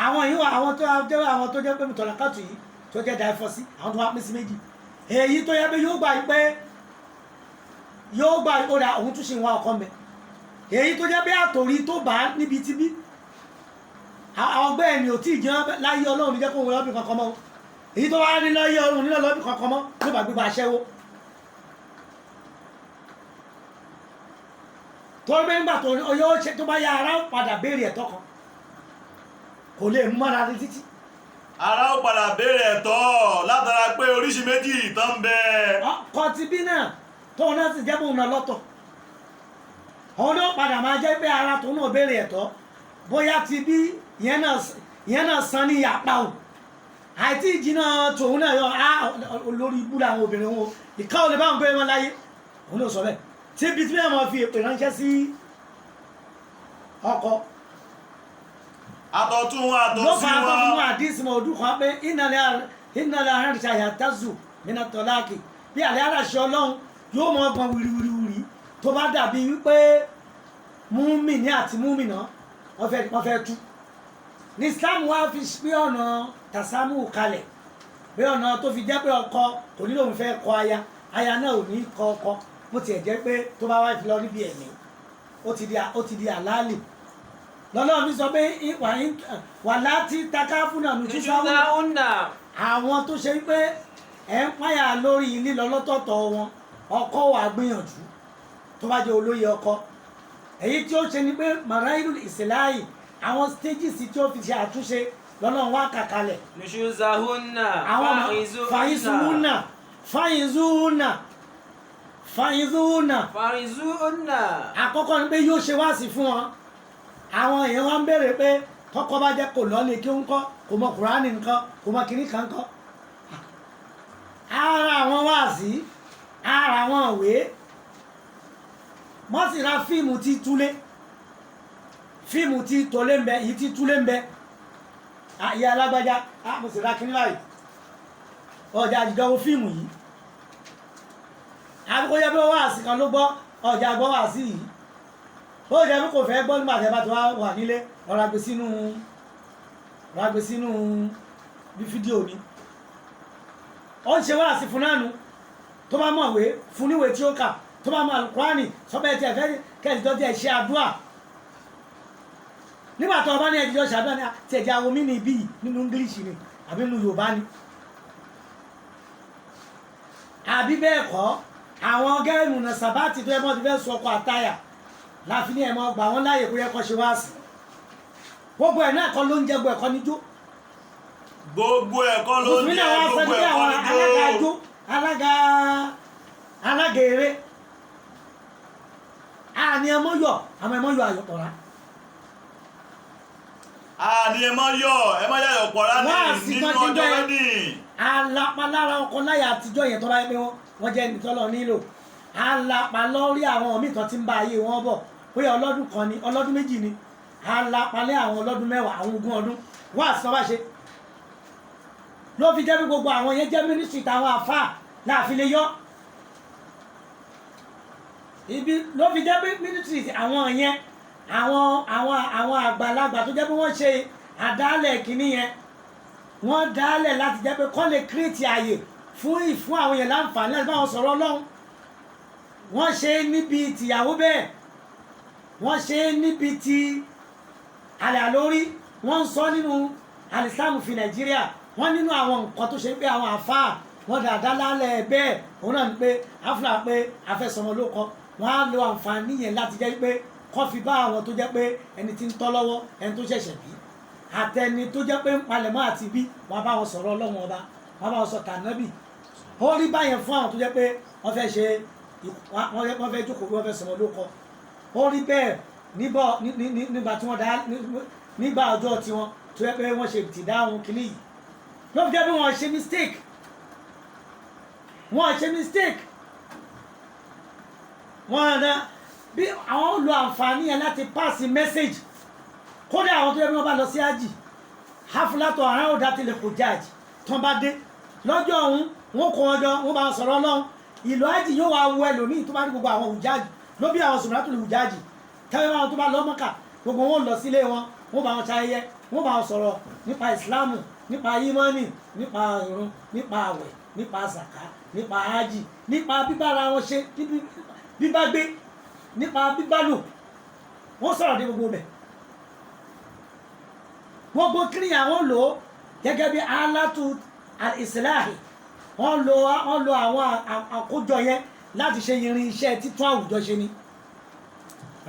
àwọn yìí wà àwọn tó jẹ́ pé mùtọ̀lákàtù yìí tó jẹ́ dáìfọ́sí àwọn tó wá pín sí méjì èyí tó yẹ pé yóò gbà ìkódà òun tún ṣe ń wá ọkọ mẹ́ èyí tó jẹ́ pé àtòrí tó bá níbi tí bí àwọn ọgbẹ́ ẹni ò tí ì jẹun láyé ọlọ́run ní jẹ́ kó wọn lọ́bì kankan mọ́ èyí tó wá ní láyé ọlọ́run nílò lọ́bì kankan mọ́ ló bá gbégbá aṣẹ́wó tó ń gbé ńgbà tó bá yá ara padà béèrè ẹ̀tọ́ kan kò lè mú mọ́ra rí títí ara ó padà béèrè ẹ̀tọ́ látara pé oríṣi méjì tó ń bẹ. ọkọ ti bí náà tóun náà sì jẹ́ bóun náà lọ́tọ̀ òun ló padà máa jẹ́ pé ara tóun náà béèrè ẹ̀tọ́ bóyá ti bí ìyẹn náà san ní apá o àìtí ìjìnà tòun náà yọ olórí ibú làwọn obìnrin wọn ìka ò lè bá wọn gbé wọn láyé òun ló sọ bẹ́ẹ̀ tí ibi tí wọ́n máa fi èpè ránṣẹ́ sí ọkọ àtọ̀tún àtọ̀sí ló fa wọn. àtọ̀tún àdísì mọ̀ ọdún kan pé ìnàlẹ̀ àrẹ́rìṣà yàtàzù nínú tọ́láàkì bí àlẹ́ àràṣẹ ọlọ́run yóò mọ ọgbọ̀n wìrìwìrì tó bá dàbí wípé múmìnì àti múmìnà wọ́n fẹ́ tú ní Islam wá fi pé ọ̀nà tàsámù kalẹ̀ pé ọ̀nà tó fi jẹ́ pé ọkọ kò ní lòun fẹ́ kọ aya náà ò ní kọ ọkọ bó tiẹ̀ jẹ́ pé tó bá wá fi lọ níbi ẹ̀mí ó ti di àlálì lọ́lọ́run fi sọ pé wà láti takáfúnà nùtúsáwùnà àwọn tó ṣe pé ẹ̀ ń páyà lórí lílọ lọ́tọ̀ọ̀tọ̀ wọn ọkọ wà gbìyànjú tó bá jẹ́ olóyè ọkọ èyí tí ó ṣe ni pé maraílù ìsìláyì àwọn stages tí ó fi ṣe àtúnṣe lọ́lọ́run wá kàkalẹ̀ nushuzahunna àwọn fàyízúhùnà àkọ́kọ́ ni pé yóò ṣe wáàsí fún wọn àwọn èèyàn wá ń béèrè pé kọ́kọ́ bá jẹ́ kò lọ́ọ́ lè kí ń kọ́ kò mọ kùránì nǹkan kò mọ kìnnì kan kọ́ ara àwọn wáàsí ara àwọn ìwé wọ́n sì ra fíìmù tí tolé ń bẹ èyí tí túlé ń bẹ ìyá alágbájá mo sì ra kíní báyìí ọjà àjìjọ wo fíìmù yìí àbíkó yẹ pé wáàsí kan ló gbọ́ ọjà gbọ́ wáàsí yìí ó jẹ́ pé kò fẹ́ gbọ́ nígbà tẹ́ bá ti wà nílé ọ̀rọ̀ àgbè sínú bí fídíò ni ó ń ṣe wáàsí fún náà nu tó bá mọ̀wé fún níwèé tí ó kà tó bá mọ Àlùkùránì sọ́bẹ̀ tí ẹ fẹ́ kẹ́ẹ̀tì tó ti ẹ̀ ṣe àdúrà nígbà tó ọba ní ẹjọ́ ṣàdúrà ní ti ẹ̀jẹ̀ àwọn mí ní ibi yìí nínú English ni àbí nínú Yorùbá ni àbí bẹ́ẹ̀ kọ́ àwọn gẹ́rù nà sàbátì tó yẹ mọ́ ti fẹ́ sọ ọkọ̀ àtàyà láfi ní ẹ̀mọ́ gbà wọ́n láàyè kó yẹ kọ́ ṣe wá sí gbogbo ẹ̀ náà kọ́ ló ń jẹ́ gbogbo ẹ̀kọ́ níjó gbogbo ẹ̀kọ́ ló ń jẹ́ gbogbo ẹ̀kọ́ níjó alága eré àní ẹmọ́ yọ àwọn ẹmọ́ yọ àyọ̀pọ̀ra àní ẹmọ́ yọ àyọ̀pọ̀ra ní nínú ọjọ́ wẹ́dì alápalára ọkọ̀ láyà àtijọ́ yẹn tó bá yẹ pé wọ́n jẹ́ nìtọ́lọ nílò alapa lórí àwọn míì kan tí ń bá ayé wọn bọ̀ bóyá ọlọ́dún kan ni ọlọ́dún méjì ni alapa lé àwọn ọlọ́dún mẹ́wàá àwọn ogún ọdún wọ́n àsìkò bá ṣe ló fi jẹ́ bí gbogbo àwọn yẹn jẹ́ mínísítì táwọn àfáà láàfin lè yọ ibi ló fi jẹ́ bí mínísítì àwọn yẹn àwọn àgbàlagbà tó jẹ́ bí wọ́n ṣe àdálẹ̀ kìíní yẹn wọ́n dálẹ̀ láti jẹ́ pé kọ́ lè kírètì àyè fún àwọn yẹn láǹfààní láti bá wọn sọ̀rọ̀ Ọlọ́run wọ́n ṣe níbi tìyàwó bẹ́ẹ̀ wọ́n ṣe níbi ti àlà lórí wọ́n ń sọ nínú alìsílámù fi Nàìjíríà wọ́n nínú àwọn nǹkan tó ṣe pé àwọn àfáà wọ́n dáadáa lálẹ́ bẹ́ẹ̀ òun náà ni pé afúnà pé afẹ́sọmọ ló kọ wọ́n á lo àǹfààní yẹn láti jẹ́ pé kọ́ fi bá àwọn tó jẹ́ pé ẹni tí ń tọ́ lọ́wọ́ ẹni tó ṣẹ̀ṣẹ̀ bí àtẹni tó jẹ́ pé ń palẹ̀mọ́ àti bí wọ́n bá wọn sọ̀rọ̀ Ọlọ́run ọba wọ́n bá wọn sọ tànábì ó rí báyẹn fún àwọn tó jẹ́ pé wọ́n fẹ́ ṣe wọ́n fẹ́ jókòó wọ́n fẹ́ sọmọ ló kọ ó rí bẹ́ẹ̀ nígbà tí wọ́n dá nígbà ọjọ́ tiwọn tó yẹ pé wọ́n ṣe ti dáhùn kìíní yìí ló fi jẹ́ pé wọ́n ṣe mistake wọ́n dá bí àwọn lo àǹfààní yẹn láti pass message kódà àwọn tó yẹ pé wọ́n bá lọ sí ájì hafilátọ̀ àrùn ọ̀dà tilẹ̀ kò jáàjì tán bá dé lọ́jọ́ ọ̀hún wọn kò ọjọ́ wọn bá sọ̀rọ̀ ọlọ́run ìlú ájì yóò wá wọ ẹlòmíì tó bá ní gbogbo àwọn òjáàjì ló bí àwọn sùnmùràtù òjáàjì tẹ́lẹ̀ wọn tó bá lọ Mọ́kà gbogbo wọn lọ sílé wọn wọn bá wọn ṣayẹyẹ wọn bá wọn sọ̀rọ̀ nípa ìsìláàmù nípa ìmánì nípa ìrun nípa àwẹ̀ nípa sàká nípa ájì nípa bíbára wọn ṣe bíbá gbé nípa bíbálò wọn sọ̀rọ̀ dé gbogbo bẹ̀ gbogbo kiri àwọn lò ó gẹ́gẹ́ bí alátú al-islahi wọ́n lo àwọn àkójọ yẹn láti ṣe irin iṣẹ́ títún àwùjọ ṣe ni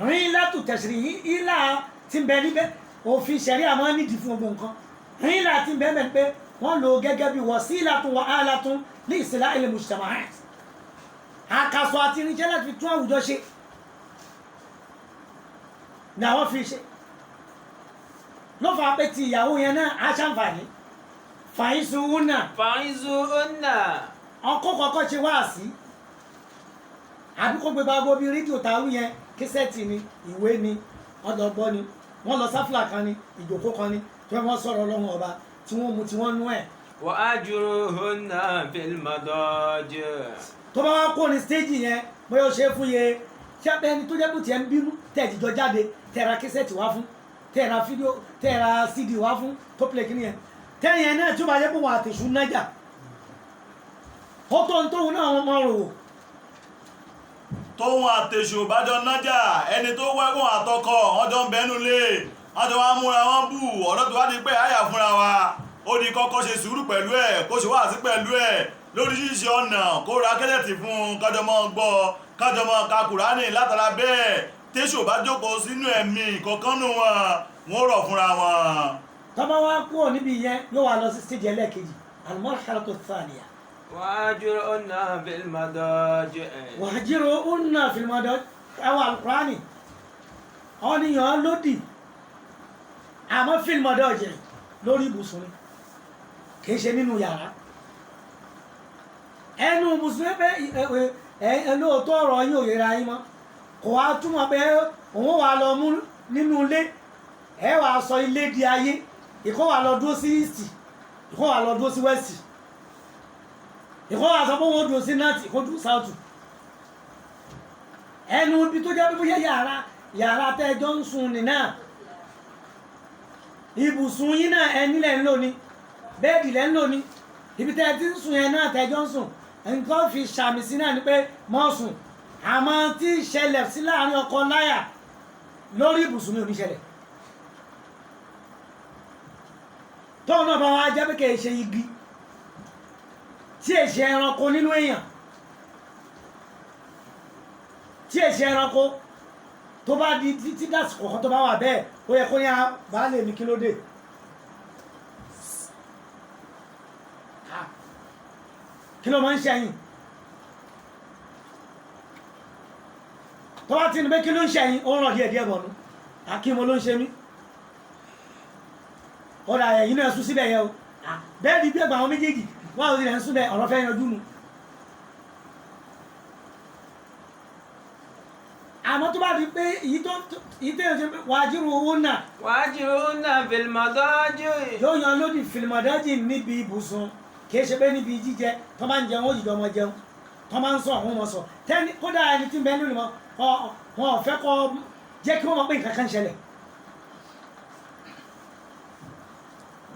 rin látù tẹ̀sìrì ìlà tí ń bẹ níbẹ̀ òfin ṣẹ̀rí àmọ́ nídìí fún gbogbo nǹkan rin ìlà tí ń bẹ mẹ́ pé wọ́n lo gẹ́gẹ́ bí wasilatun wa alatun ní islahil mujtama'at àkàsọ̀ àti irinṣẹ́ láti fi tún àwùjọ ṣe ni àwọn fi ṣe ló fà pé ti ìyàwó yẹn náà á ṣàǹfààní fàyíṣuhunna ọkọ kọ́kọ́ ṣe wá sí àbí kó gbé báago bí rédíò táwí yẹn késẹ́ẹ̀tì ni ìwé ni ọ̀dọ̀gbọ́ ni wọ́n lọ sáfìlà kan ni ìjòkó kan ni tí wọ́n sọ̀rọ̀ ọlọ́run ọba tí wọ́n mu tí wọ́n nú ẹ̀. wa ajruhunna fil madaji. tó bá wá kó ní stéèjì yẹn bóyá ó ṣe é fún yẹ ṣé ẹni tó jẹ́ bó tiẹ̀ ń bínú tẹ̀jíjọ jáde tẹ̀ra késẹ́ẹ̀tì wá fún tẹ̀ra fídíò tẹ̀ra cd wá fún tó play kí nìyẹn tẹ́yìn ẹ̀ náà tí ó bá yẹ kó wọn àtẹ̀sù nájà ó tó ń tóun náà wọn mọ̀ rò wò. tóun àtẹ̀sù bájọ nájà ẹni tó wẹ́gùn àtọkọ ọjọ́ ń bẹnu lé ọjọ́ wa múra wọn bù ọ̀rọ̀ tó wá di pé àyà fúnra wa ó di kọ́kọ́ ṣe sùúrù pẹ̀lú ẹ̀ kó ṣe wá sí pẹ̀lú ẹ̀ lóríṣiríṣi ọ̀nà kó ra kẹ́lẹ́tì fún un kájọ mọ́ gbọ́ kájọ mọ́ ka Kùránì látara bẹ́ẹ̀ tẹ́sù bá jókòó sínú ẹ̀mí kọ̀ọ̀kanú wọn rọ̀ fúnra wọn. tọ́ba wa kúrò níbi yẹn yóò wá lọ sí stéèjì ẹlẹ́ẹ̀kejì al-marhalatu thaniya. wahjurhunna fil madaji. wahjurhunna fil madaji àwọn alukurani ọ̀nìyàn lódì àmọ́ fil madaji lórí ibùsùn ni kì í ṣe nínú yàrá ẹnu ibùsùn ẹ lóòótọ́ ọ̀rọ̀ yín ò yẹra yín mọ́ kò wá túmọ̀ pé òun wà lọ mú nínú ilé ẹ wàá sọ ilé di ayé ìkó wà lọ dúró sí east ìkó wà lọ dúró sí west ìkó wà sọ pé wọn dúró sí north ìkó dúró south ẹnu ibi tó jẹ́ pípé yàrá tẹ́jọ́ ń sùn nìna ibùsùn yín náà ẹni lẹ́ ń lò ní bẹ́ẹ̀dì lẹ́ ń lò ní ibi tẹ́ ti ń sùn yẹn náà tẹ́jọ́ ń sùn nǹkan fi ṣàmì sí náà ni pé mọ́ sùn àmọ́ tí ìṣẹ̀lẹ̀ sí láàrin ọkọ láyà lórí ibùsùn mi ò ní ṣẹlẹ̀ tóun náà bá wá jẹ́ pé kìí ṣe igi tí èṣe ẹranko nínú èèyàn tí èṣe ẹranko tó bá di títí dàsìkò kan tó bá wà bẹ́ẹ̀ ó yẹ kó ní baálé mi kí ló dé kí ló máa ń ṣẹ̀yìn tó bá ti ní pé kí ló ń ṣẹ̀yìn ó ràn díẹ̀díẹ̀ bọ̀nú àkímo ló ń ṣe mí ọ̀rọ̀ ẹ̀yìn náà sún síbẹ̀ yẹn o bẹ́ẹ̀ ni bí ẹgbà àwọn méjèèjì wọ́n àwọn ilẹ̀ ń sún bẹ́ ọ̀rọ̀ fẹ́ yanjú nu àmọ́ tó bá di pé èyí tẹ́yọ̀ ṣe wahjurhunna fil madaji. yóò yan lódì fil madaji níbi ibùsùn kìí ṣe pé níbi jíjẹ tó máa ń jẹun ó jìjọ ọmọ jẹun tó máa ń sọ àwọn ọmọ sọ tẹ́ni kódà ẹni tí ń bẹ lónìí wọn ò fẹ́ kọ́ jẹ́ kí wọ́n mọ̀ pé nǹkan kan ṣẹlẹ̀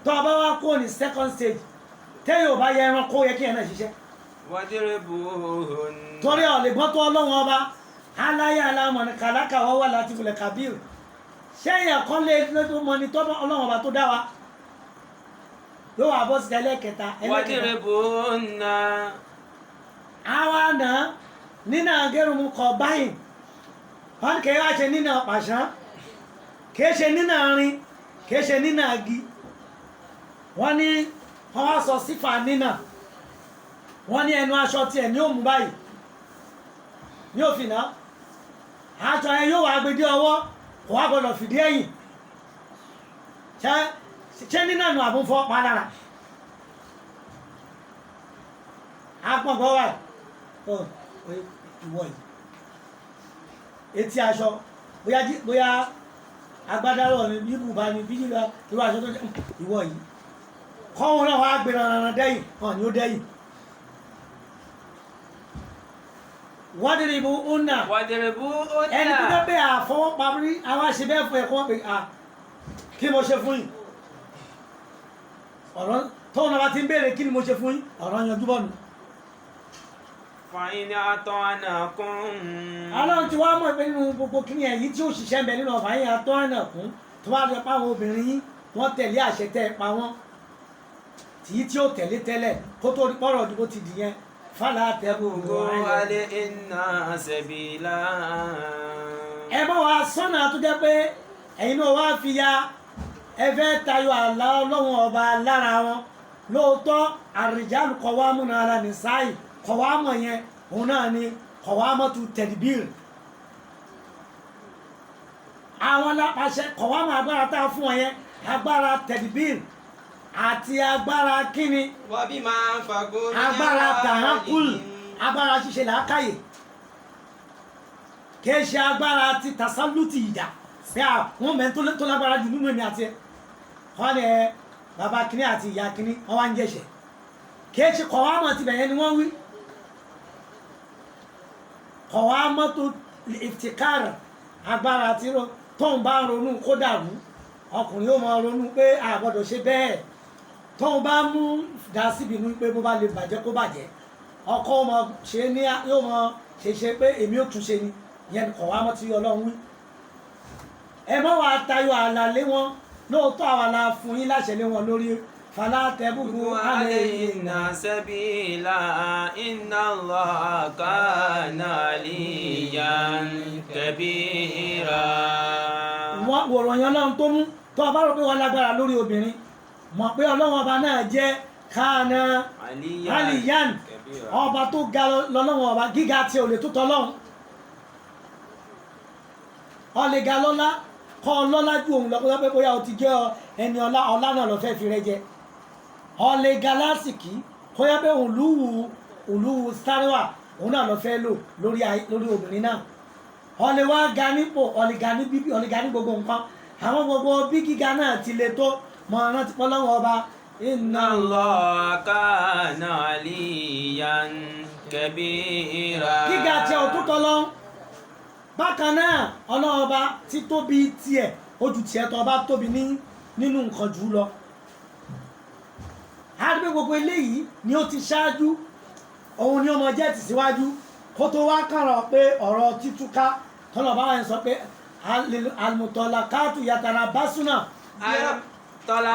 tó bá wá kó ní second stage tẹ́yìn ò bá yẹ ẹran kó yẹ kí ẹ náà ṣiṣẹ́ wadribuhunna. torí ọ̀lẹ́gbọ́n tó ọlọ́run ọba aláyé alámọ̀ni kàlákà wọ́n wà láti fìlẹ̀ kabir sẹ́yìn ẹ̀kọ́ lé lọ́dún mọ́ni tó ọlọ́run ọba tó dá wa yóò wà bọ́ sí ẹlẹ́kẹta wadribuhunna. àwa náà nínú agẹ́rùmú kọ báyìí wọ́n kì í wá ṣe nínú pàṣán kì í ṣe nínú rin kì í ṣe nínú agi wọ́n ní wọ́n wá sọ sífà nínà wọ́n ní ẹnu aṣọ tiẹ̀ ní òmù báyìí ní òfin náà aṣọ ẹ yóò wá gbedé ọwọ́ kò wá gbọdọ̀ fìdí ẹ̀yìn ṣé nínà nù àbúfọ́ padàrà apọ̀gbọ́ wà ìwọ yìí etí aṣọ bóyá agbádárọ̀ ni bí bùbá ni bí jùlọ irú aṣọ tó jẹ́ ìwọ yìí kọ́wọn náà wá gbé rànràn dẹ́yìn hàn ní ó dẹ́yìn wádìrìbù ọ̀nà wàdìrìbù ẹni tó ọ̀nà jẹ́ pé àfọwọ́pá rí àwọn àṣebẹ́ fún ẹ̀kọ́ pé kí mo ṣe fún yín ọ̀rọ̀ tóun náà bá ti ń béèrè kí ni mo ṣe fún yín ọ̀rọ̀ yanjú bọ́ọ̀nù fàyín àtọ̀ àná kún. Ọlọ́run ti wá mọ̀ pé nínú gbogbo kí ni èyí tí ó ṣiṣẹ́ ń bẹ nínú ọ̀fà yín àtọ́ àná kún tó bá lọ pa àwọn obìnrin yín wọ́n tẹ̀lé àṣẹ tẹ́ ẹ pa wọ́n tìyí tí ó tẹ̀lé tẹ́lẹ̀ kó tó rí pọ́rọ̀ ọdún bó ti dì yẹn fàlà àtẹ̀bù Go alẹ́ iná sẹ̀bìlá. ẹ bá wa sọ́nà tó jẹ́ pé ẹ̀yin náà wá fi ya ẹ fẹ́ tayọ àlá Ọlọ́run ọba lára wọn lóòótọ́ àrìjálù kọ̀wámù náà ara nìsáì kọ̀wámù yẹn òun náà ni kọ̀wámù tu tẹ̀dìbìr àwọn alápàṣẹ kọ̀wámù agbára tá a fún wọn yẹn agbára tẹ̀dìbìr àti agbára kíni wà bí máa ń fagó ní agbára tàhánkùl agbára ṣíṣe làákàyè kìí ṣe agbára ti tàṣálùtì ìjà pé àwọn mẹ́rin tó lágbára jù nínú èmi àti ẹ wọ́n ní bàbá kíní àti ìyá kíní wọ́n wá ń jẹ̀ṣẹ̀ kìí ṣe kọ̀wámọ̀ ti bẹ̀yẹn ni wọ́n wí kọ̀wámọ̀ tó ìtìkára agbára tí tóun bá ronú kó dàrú ọkùnrin yóò máa ronú pé a gbọ́dọ̀ ṣe bẹ́ẹ̀ tóun bá mú dá síbi inú pé bó bá lè bàjẹ́ kó bàjẹ́ ọkọ ọmọ ṣe ní yóò mọ ṣe pé èmi ò tún ṣe ni ìyẹn kọ̀wámọ̀ tí Ọlọ́run wí ẹ mọ́ wàá tayọ ààlà lé wọn lóòótọ́ àwa la fún yín láṣẹ lé wọn lórí fàlà tẹ́bùkù Go alẹ́ iná sẹ̀bìlá iná lọ kánà líyàn kẹbíra. wọ́n wòrán yan Ọlọ́run tó mú tó o bá rò pé wọ́n lágbára lórí obìnrin mọ̀ pé Ọlọ́run ọba náà jẹ́ kánà aliyan kẹbíra. ọba tó ga lọ́lọ́run ọba gíga tí ò lè tó tọ́lọ́run ọlẹ́ ga lọ́lá kọ́ ọlọ́lá ju òun lọ́kọ́ pé bóyá o ti jẹ́ ẹni ọlá náà lọ fẹ́ fi rẹ jẹ ọlẹ́ ga lásìkí kó yá pé òlúwu sáréwà òun náà lọ fẹ́ lò lórí obìnrin náà ọlẹ́ wá ga nípò ọlẹ́ ga ní bíbí ọlẹ́ ga ní gbogbo nǹkan àwọn gbogbo bí gíga náà ti le tó mọ rántí pọ́lọ́wọ́ ọba Inna Allah kana aliyan kabira. gíga tí ò tó tọ́lọ́ bákan náà ọlọ́ọba tí tóbi tiẹ̀ ojú tiẹ̀ tó bá tóbi nínú nǹkan jù lọ àdúgbò gbogbo eléyìí ni ó ti ṣáájú òun ni ó mọ jẹ́ tìsíwájú kó tó wá kàrọ̀ pé ọ̀rọ̀ títúká tọ́lọ̀ bá wà ń sọ pé al-mutalaqatu yatarabasuna Tọ́lá